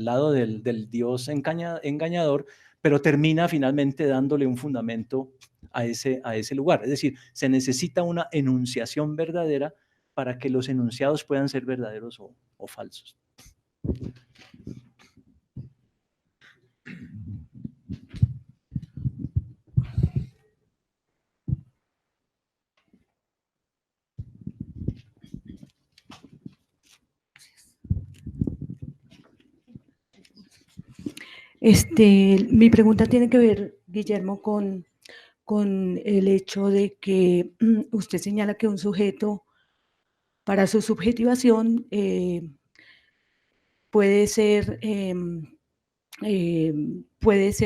lado del Dios engañador, pero termina finalmente dándole un fundamento a ese lugar. Es decir, se necesita una enunciación verdadera para que los enunciados puedan ser verdaderos o falsos. Mi pregunta tiene que ver, Guillermo, con el hecho de que usted señala que un sujeto, para su subjetivación, puede ser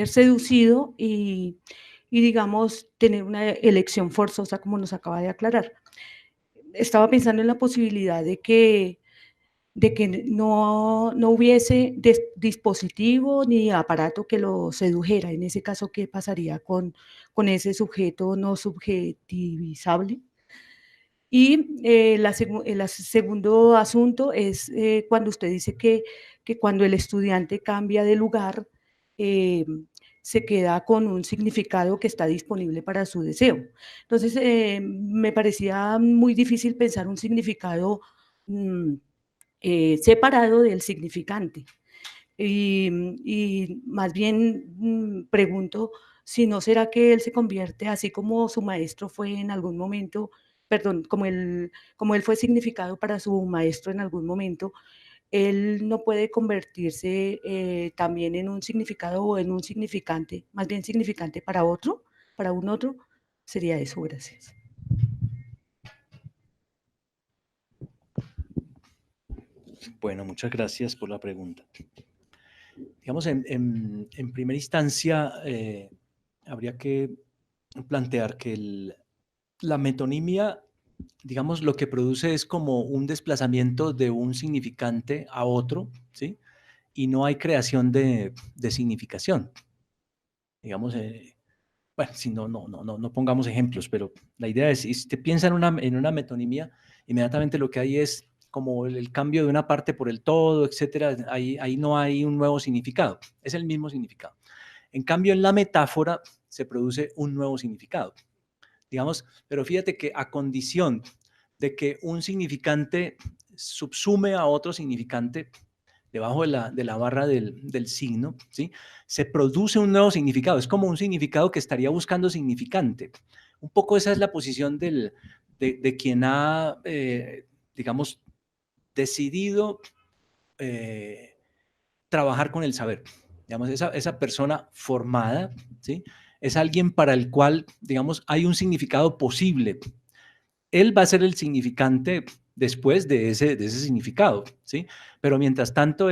seducido y, digamos, tener una elección forzosa, como nos acaba de aclarar. Estaba pensando en la posibilidad de que no hubiese dispositivo ni aparato que lo sedujera. En ese caso, ¿qué pasaría con ese sujeto no subjetivizable? Y el segundo asunto es cuando usted dice que cuando el estudiante cambia de lugar, se queda con un significado que está disponible para su deseo. Entonces, me parecía muy difícil pensar un significado separado del significante. Y más bien pregunto si no será que él se convierte, así como su maestro fue en algún momento, perdón, como él fue significado para su maestro en algún momento, él no puede convertirse también en un significado o en un significante, más bien significante para otro, para un otro. Sería eso, gracias. Bueno, muchas gracias por la pregunta. Digamos, en primera instancia, habría que plantear que la metonimia, digamos, lo que produce es como un desplazamiento de un significante a otro, ¿sí? Y no hay creación de significación. Digamos, bueno, si no pongamos ejemplos, pero la idea es, si usted piensa en una metonimia, inmediatamente lo que hay es como el cambio de una parte por el todo, etcétera. Ahí no hay un nuevo significado, es el mismo significado. En cambio, en la metáfora se produce un nuevo significado. Digamos, pero fíjate que a condición de que un significante subsume a otro significante debajo de la barra del signo, ¿sí? Se produce un nuevo significado. Es como un significado que estaría buscando significante. Un poco esa es la posición de quien ha, digamos, decidido trabajar con el saber. Digamos, esa persona formada, ¿sí? Es alguien para el cual, digamos, hay un significado posible. Él va a ser el significante después de ese significado, ¿sí? Pero mientras tanto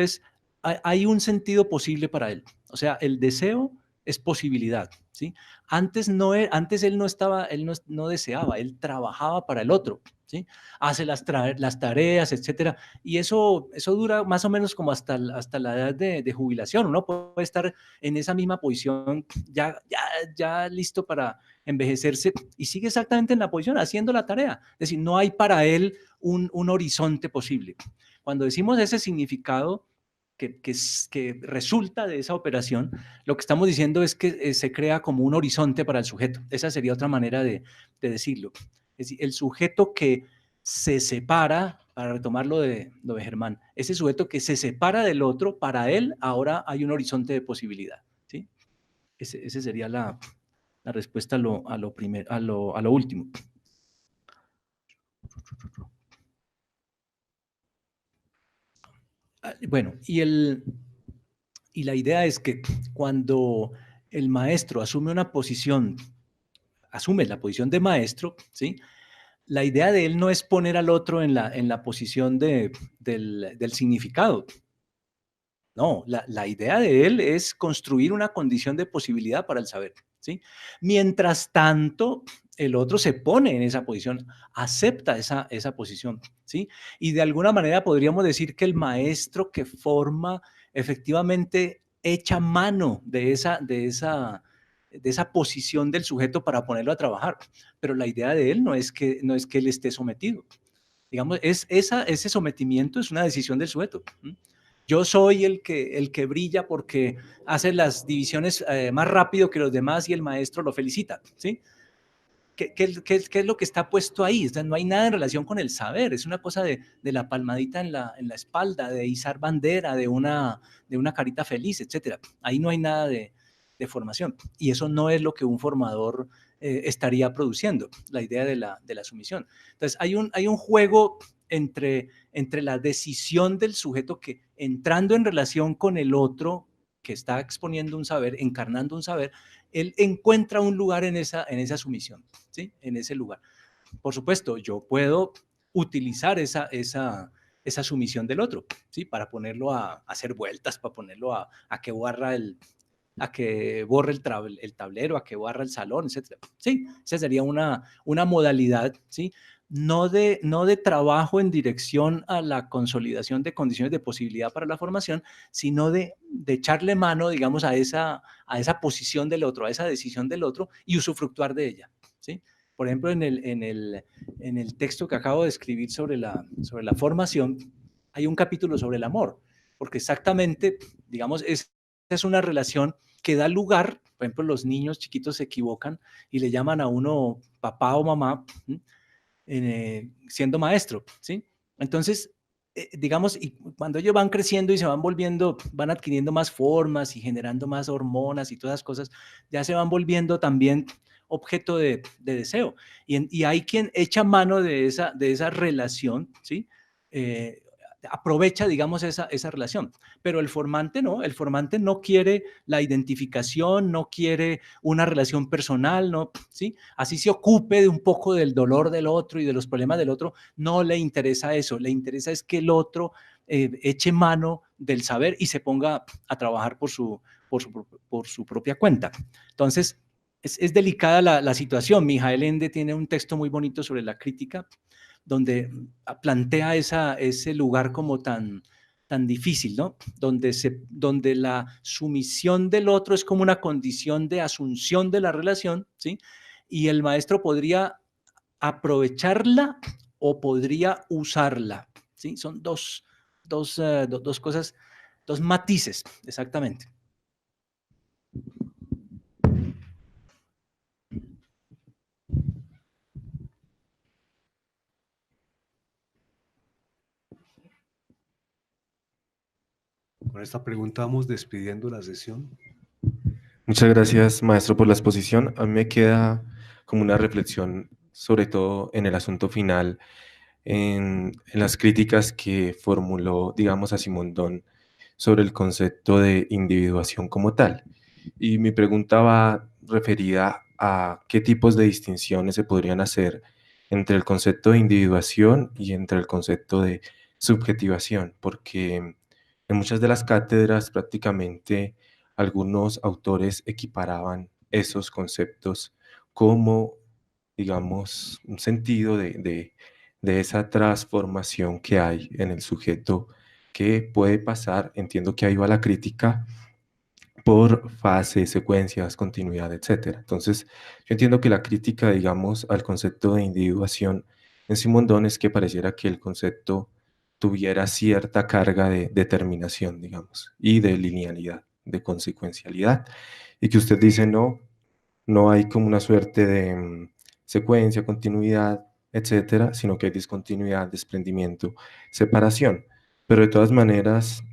hay un sentido posible para él. O sea, el deseo es posibilidad, ¿sí? Antes él no deseaba, él trabajaba para el otro, ¿sí? Hace las tareas, etcétera. Y eso dura más o menos como hasta la edad de jubilación. Uno puede estar en esa misma posición ya listo para envejecerse y sigue exactamente en la posición, haciendo la tarea. Es decir, no hay para él un horizonte posible. Cuando decimos ese significado que resulta de esa operación, lo que estamos diciendo es que se crea como un horizonte para el sujeto. Esa sería otra manera de decirlo. Es decir, el sujeto que se separa, para retomar lo de Germán, ese sujeto que se separa del otro, para él ahora hay un horizonte de posibilidad, ¿sí? Ese sería la respuesta a lo último. Bueno, y la idea es que cuando el maestro asume la posición de maestro, ¿sí? La idea de él no es poner al otro en la posición del significado. No, la idea de él es construir una condición de posibilidad para el saber, ¿sí? Mientras tanto, el otro se pone en esa posición, acepta esa posición, ¿sí? Y de alguna manera podríamos decir que el maestro que forma efectivamente echa mano de esa posición del sujeto para ponerlo a trabajar, pero la idea de él no es que él esté sometido. Digamos, ese sometimiento es una decisión del sujeto. Yo soy el que brilla porque hace las divisiones más rápido que los demás y el maestro lo felicita, ¿sí? ¿Qué es lo que está puesto ahí? O sea, no hay nada en relación con el saber, es una cosa de la palmadita en la espalda, de izar bandera, de una carita feliz, etc. Ahí no hay nada de formación, y eso no es lo que un formador estaría produciendo, la idea de la sumisión. Entonces, hay un juego entre la decisión del sujeto que, entrando en relación con el otro, que está exponiendo un saber, encarnando un saber, él encuentra un lugar en esa sumisión, ¿sí? En ese lugar. Por supuesto, yo puedo utilizar esa sumisión del otro, ¿sí? Para ponerlo a hacer vueltas, para ponerlo a que borre el tablero, a que barra el salón, etc. Sí, esa sería una modalidad, ¿sí? No de trabajo en dirección a la consolidación de condiciones de posibilidad para la formación, sino de echarle mano, digamos, a esa posición del otro, a esa decisión del otro y usufructuar de ella, ¿sí? Por ejemplo, en el texto que acabo de escribir sobre la formación, hay un capítulo sobre el amor, porque exactamente, digamos, es una relación que da lugar, por ejemplo, los niños chiquitos se equivocan y le llaman a uno papá o mamá, siendo maestro, ¿sí? Entonces, digamos, y cuando ellos van creciendo y se van volviendo, van adquiriendo más formas y generando más hormonas y todas esas cosas, ya se van volviendo también objeto de deseo. Y hay quien echa mano de esa relación, ¿sí? Aprovecha, digamos, esa relación. Pero el formante no quiere la identificación, no quiere una relación personal, ¿no? ¿Sí? Así se ocupe de un poco del dolor del otro y de los problemas del otro, no le interesa eso, le interesa es que el otro eche mano del saber y se ponga a trabajar por su propia cuenta. Entonces, es delicada la situación. Mijael Ende tiene un texto muy bonito sobre la crítica, donde plantea ese lugar como tan difícil, ¿no? Donde la sumisión del otro es como una condición de asunción de la relación, ¿sí? Y el maestro podría aprovecharla o podría usarla, ¿sí? Son dos cosas, dos matices, exactamente. Con esta pregunta vamos despidiendo la sesión. Muchas gracias, maestro, por la exposición. A mí me queda como una reflexión, sobre todo en el asunto final, en las críticas que formuló, digamos, a Simondón sobre el concepto de individuación como tal. Y mi pregunta va referida a qué tipos de distinciones se podrían hacer entre el concepto de individuación y entre el concepto de subjetivación, porque en muchas de las cátedras prácticamente algunos autores equiparaban esos conceptos como, digamos, un sentido de esa transformación que hay en el sujeto que puede pasar, entiendo que ahí va la crítica, por fases, secuencias, continuidad, etc. Entonces, yo entiendo que la crítica, digamos, al concepto de individuación en Simondón es que pareciera que el concepto tuviera cierta carga de determinación, digamos, y de linealidad, de consecuencialidad, y que usted dice no hay como una suerte de secuencia, continuidad, etcétera, sino que hay discontinuidad, desprendimiento, separación. Pero de todas maneras,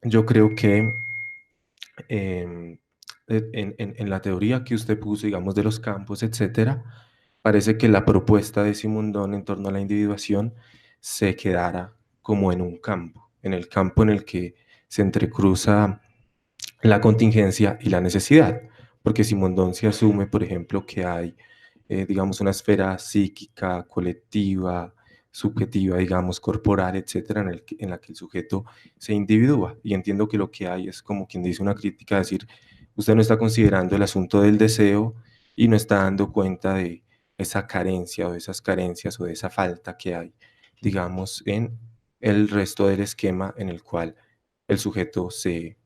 yo creo que en la teoría que usted puso, digamos, de los campos, etcétera, parece que la propuesta de Simondón en torno a la individuación se quedara como en un campo, en el campo en el que se entrecruza la contingencia y la necesidad, porque Simondón se asume, por ejemplo, que hay, digamos, una esfera psíquica, colectiva, subjetiva, digamos, corporal, etcétera, en la que el sujeto se individúa. Y entiendo que lo que hay es como quien dice una crítica, decir, usted no está considerando el asunto del deseo y no está dando cuenta de esa carencia o esas carencias o de esa falta que hay, digamos, en el resto del esquema en el cual el sujeto se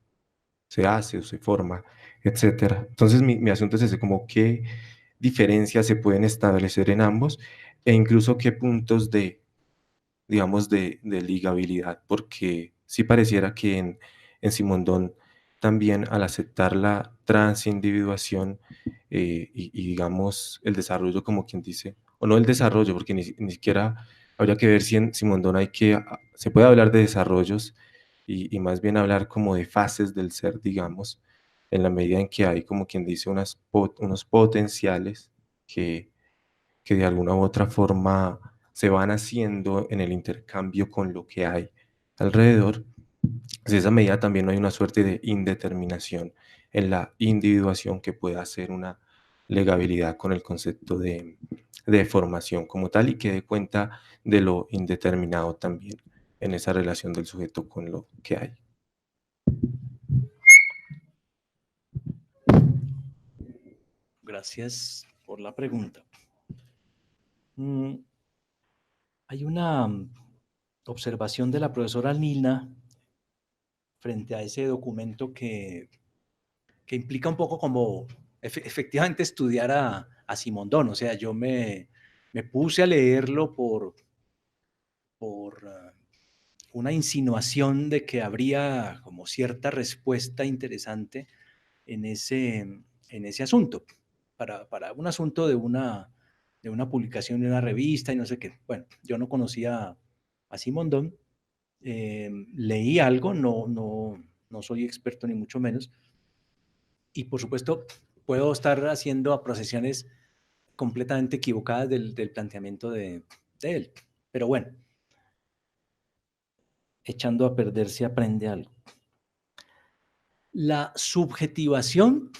hace o se forma, etcétera. Entonces, mi asunto es ese, como qué diferencias se pueden establecer en ambos e incluso qué puntos de, digamos, de ligabilidad, porque sí pareciera que en Simondón también al aceptar la transindividuación digamos, el desarrollo, como quien dice, o no el desarrollo, porque ni siquiera habría que ver si en Simondón se puede hablar de desarrollos y más bien hablar como de fases del ser, digamos, en la medida en que hay, como quien dice, unos potenciales que de alguna u otra forma se van haciendo en el intercambio con lo que hay alrededor. En esa medida también no hay una suerte de indeterminación en la individuación que pueda hacer una legabilidad con el concepto de formación como tal y que dé cuenta de lo indeterminado también en esa relación del sujeto con lo que hay. Gracias por la pregunta. Hay una observación de la profesora Nina frente a ese documento que implica un poco como efectivamente estudiar a Simondón. O sea, yo me puse a leerlo por una insinuación de que habría como cierta respuesta interesante en ese asunto, para un asunto de una publicación de una revista y no sé qué. Bueno, yo no conocía a Simondón, leí algo, no soy experto ni mucho menos, y por supuesto puedo estar haciendo apreciaciones completamente equivocadas del planteamiento de él, pero bueno, echando a perder se aprende algo. La subjetivación,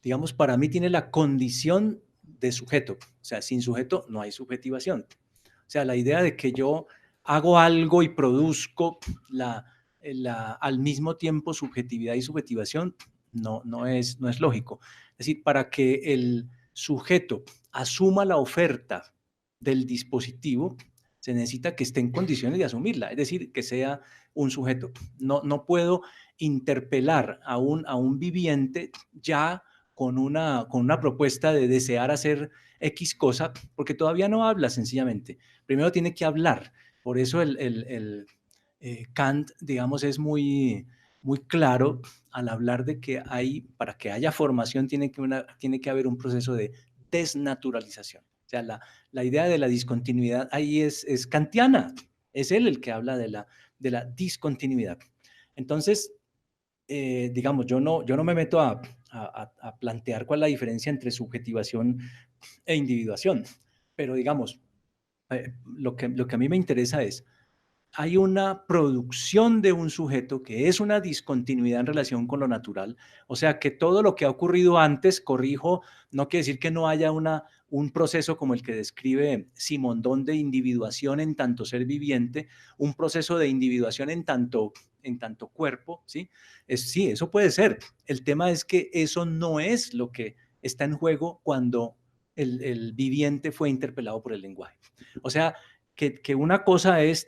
digamos, para mí tiene la condición de sujeto. O sea, sin sujeto no hay subjetivación. O sea, la idea de que yo hago algo y produzco al mismo tiempo subjetividad y subjetivación no es lógico. Es decir, para que el sujeto asuma la oferta del dispositivo, se necesita que esté en condiciones de asumirla, es decir, que sea un sujeto. No puedo interpelar a un viviente ya con una propuesta de desear hacer X cosa, porque todavía no habla sencillamente. Primero tiene que hablar. Por eso Kant, digamos, es muy claro al hablar de que para que haya formación tiene que haber un proceso de desnaturalización. O sea, la idea de la discontinuidad ahí es kantiana. Es él el que habla de la discontinuidad. Entonces, digamos, yo no me meto a plantear cuál es la diferencia entre subjetivación e individuación, pero digamos, lo que a mí me interesa es, hay una producción de un sujeto que es una discontinuidad en relación con lo natural, o sea que todo lo que ha ocurrido antes, corrijo, no quiere decir que no haya un proceso como el que describe Simondón de individuación en tanto ser viviente, un proceso de individuación en tanto cuerpo, ¿sí? Sí, eso puede ser. El tema es que eso no es lo que está en juego cuando el viviente fue interpelado por el lenguaje. O sea, que una cosa es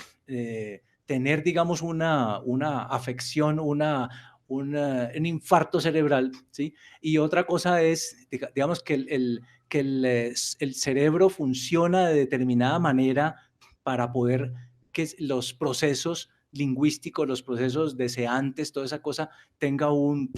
tener, digamos, una afección, un infarto cerebral, ¿sí? Y otra cosa es, digamos, que el cerebro funciona de determinada manera para poder que los procesos lingüísticos, los procesos deseantes, toda esa cosa tenga un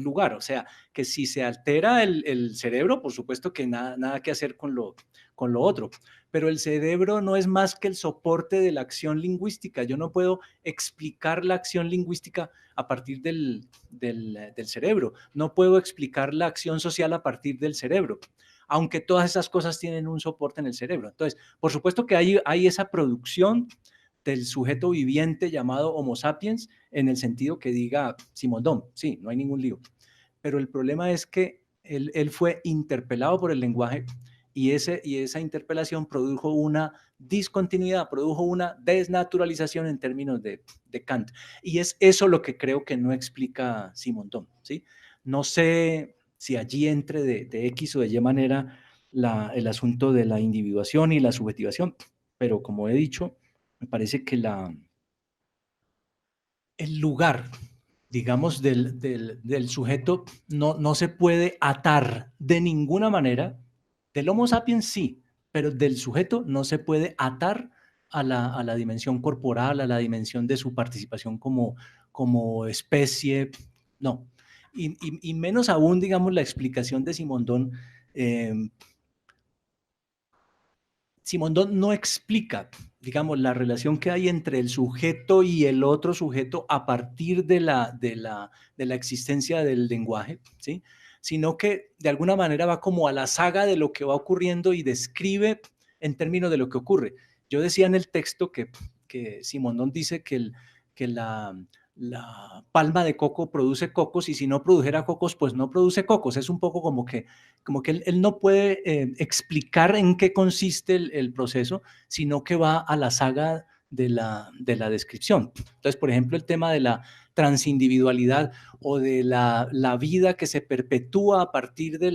lugar. O sea, que si se altera el cerebro, por supuesto que nada que hacer con lo otro. Pero el cerebro no es más que el soporte de la acción lingüística. Yo no puedo explicar la acción lingüística a partir del cerebro. No puedo explicar la acción social a partir del cerebro, aunque todas esas cosas tienen un soporte en el cerebro. Entonces, por supuesto que hay esa producción del sujeto viviente llamado Homo sapiens, en el sentido que diga Simondón, sí, no hay ningún lío. Pero el problema es que él fue interpelado por el lenguaje y esa interpelación produjo una discontinuidad, produjo una desnaturalización en términos de Kant. Y es eso lo que creo que no explica Simondón, ¿sí? No sé si allí entre de X o de Y manera el asunto de la individuación y la subjetivación, pero como he dicho, me parece que el lugar, digamos, del sujeto no se puede atar de ninguna manera. Del Homo sapiens sí, pero del sujeto no se puede atar a la dimensión corporal, a la dimensión de su participación como especie, no. Y menos aún, digamos, la explicación de Simondón. Simondón no explica, digamos, la relación que hay entre el sujeto y el otro sujeto a partir de la existencia del lenguaje, ¿sí? Sino que de alguna manera va como a la saga de lo que va ocurriendo y describe en términos de lo que ocurre. Yo decía en el texto que Simondón dice que la palma de coco produce cocos y si no produjera cocos, pues no produce cocos. Es un poco como que él no puede explicar en qué consiste el proceso, sino que va a la saga de la descripción. Entonces, por ejemplo, el tema de la transindividualidad o de la vida que se perpetúa a partir de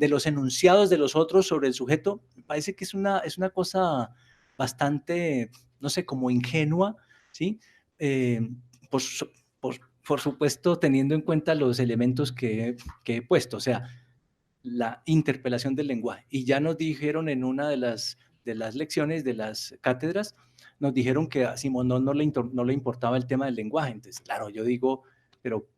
los enunciados de los otros sobre el sujeto, me parece que es una cosa bastante, no sé, como ingenua, ¿sí? Por supuesto, teniendo en cuenta los elementos que he puesto, o sea, la interpelación del lenguaje. Y ya nos dijeron en una de las lecciones, de las cátedras, nos dijeron que a Simondón no le importaba el tema del lenguaje. Entonces, claro, yo digo, pero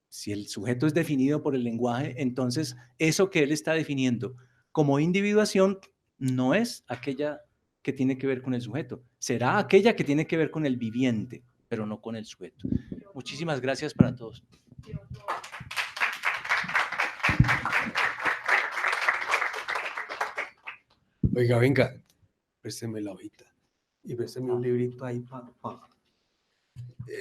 si el sujeto es definido por el lenguaje, entonces eso que él está definiendo como individuación no es aquella que tiene que ver con el sujeto, será aquella que tiene que ver con el viviente, pero no con el sujeto. Muchísimas gracias para todos. Oiga, venga, présteme la hojita y présteme un librito ahí para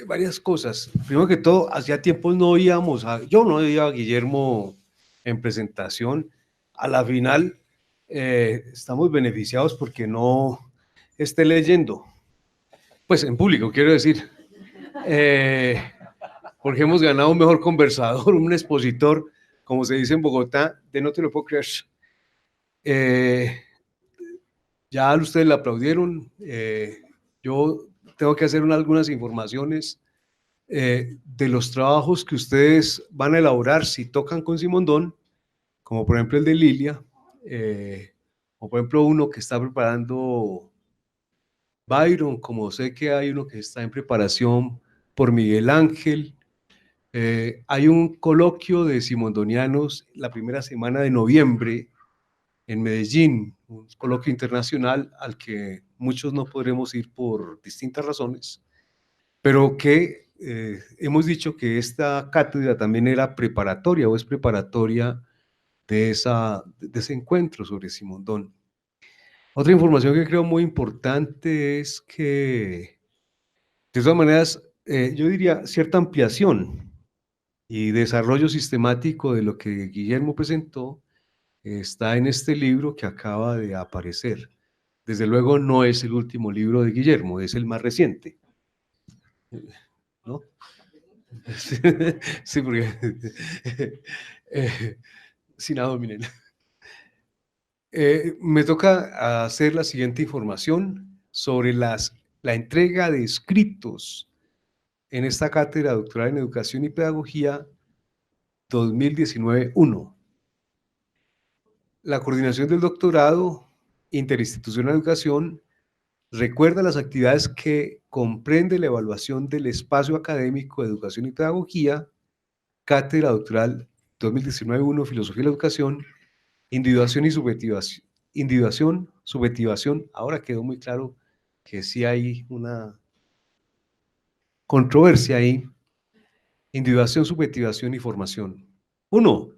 varias cosas. Primero que todo, hacía tiempo no oíamos, yo no oía a Guillermo en presentación. A la final, estamos beneficiados porque no esté leyendo, pues en público, quiero decir, porque hemos ganado un mejor conversador, un expositor, como se dice en Bogotá, de no te lo puedo creer. Ya ustedes le aplaudieron, yo tengo que hacer algunas informaciones de los trabajos que ustedes van a elaborar si tocan con Simondón, como por ejemplo el de Lilia, o por ejemplo uno que está preparando Byron, como sé que hay uno que está en preparación por Miguel Ángel. Hay un coloquio de simondonianos la primera semana de noviembre en Medellín, un coloquio internacional al que muchos no podremos ir por distintas razones, pero que hemos dicho que esta cátedra también era preparatoria o es preparatoria de ese encuentro sobre Simondón. Otra información que creo muy importante es que, de todas maneras, yo diría cierta ampliación y desarrollo sistemático de lo que Guillermo presentó está en este libro que acaba de aparecer. Desde luego no es el último libro de Guillermo, es el más reciente, ¿no? Sí, porque sin abdominal. Me toca hacer la siguiente información sobre la entrega de escritos en esta cátedra doctoral en Educación y Pedagogía 2019-1. La coordinación del doctorado Interinstitucional de Educación recuerda las actividades que comprende la evaluación del espacio académico de Educación y Pedagogía, cátedra doctoral 2019-1, Filosofía de la Educación, individuación y subjetivación. Individuación, subjetivación, ahora quedó muy claro que sí hay una controversia ahí. Individuación, subjetivación y formación. 1.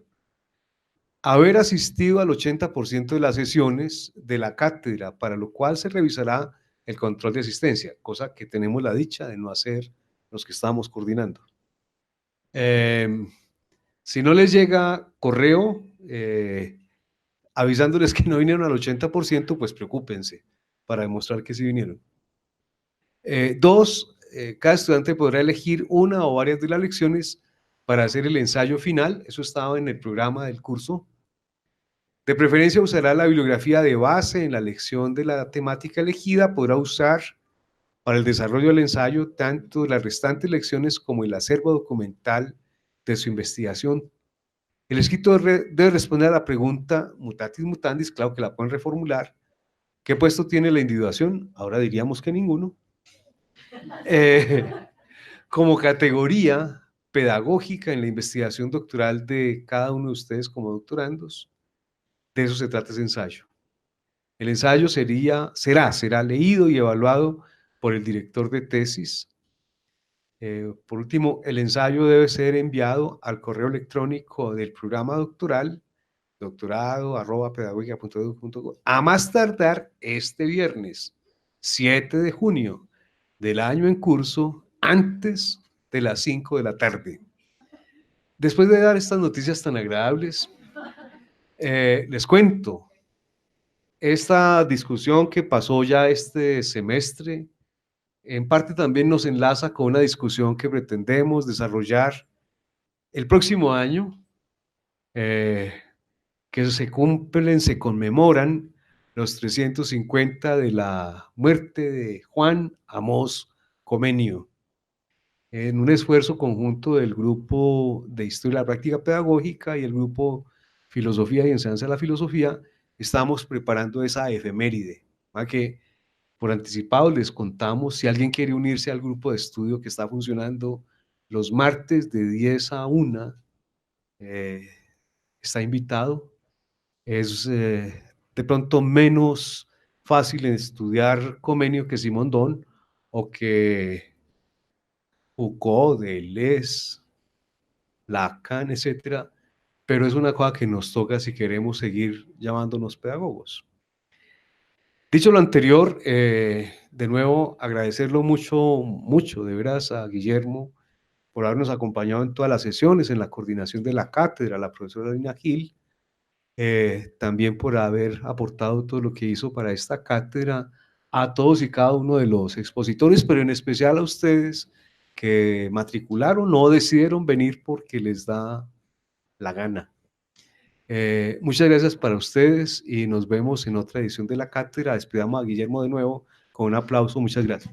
Haber asistido al 80% de las sesiones de la cátedra, para lo cual se revisará el control de asistencia, cosa que tenemos la dicha de no hacer los que estamos coordinando. Si no les llega correo avisándoles que no vinieron al 80%, pues preocúpense para demostrar que sí vinieron. 2, cada estudiante podrá elegir una o varias de las lecciones para hacer el ensayo final, eso estaba en el programa del curso. De preferencia usará la bibliografía de base en la lección de la temática elegida. Podrá usar para el desarrollo del ensayo tanto las restantes lecciones como el acervo documental de su investigación. El escrito debe responder a la pregunta mutatis mutandis, claro que la pueden reformular. ¿Qué puesto tiene la individuación? Ahora diríamos que ninguno. Como categoría pedagógica en la investigación doctoral de cada uno de ustedes como doctorandos. De eso se trata ese ensayo. El ensayo será leído y evaluado por el director de tesis. Por último, el ensayo debe ser enviado al correo electrónico del programa doctoral, doctorado@pedagogica.edu.co, a más tardar este viernes, 7 de junio del año en curso, antes de las 5 de la tarde. Después de dar estas noticias tan agradables, les cuento, esta discusión que pasó ya este semestre, en parte también nos enlaza con una discusión que pretendemos desarrollar el próximo año, que se conmemoran los 350 de la muerte de Juan Amós Comenio. En un esfuerzo conjunto del grupo de Historia de la Práctica Pedagógica y el grupo Filosofía y Enseñanza de la Filosofía, estamos preparando esa efeméride, ¿va? Que por anticipado les contamos, si alguien quiere unirse al grupo de estudio que está funcionando los martes de 10 a 1, está invitado. Es de pronto menos fácil estudiar Comenio que Simondón o que Foucault, Deleuze, Lacan, etcétera, pero es una cosa que nos toca si queremos seguir llamándonos pedagogos. Dicho lo anterior, de nuevo agradecerlo mucho, de veras, a Guillermo por habernos acompañado en todas las sesiones, en la coordinación de la cátedra, a la profesora Lina Gil, también por haber aportado todo lo que hizo para esta cátedra, a todos y cada uno de los expositores, pero en especial a ustedes que matricularon o decidieron venir porque les da la gana. Muchas gracias para ustedes y nos vemos en otra edición de la cátedra. Despidamos a Guillermo de nuevo con un aplauso. Muchas gracias.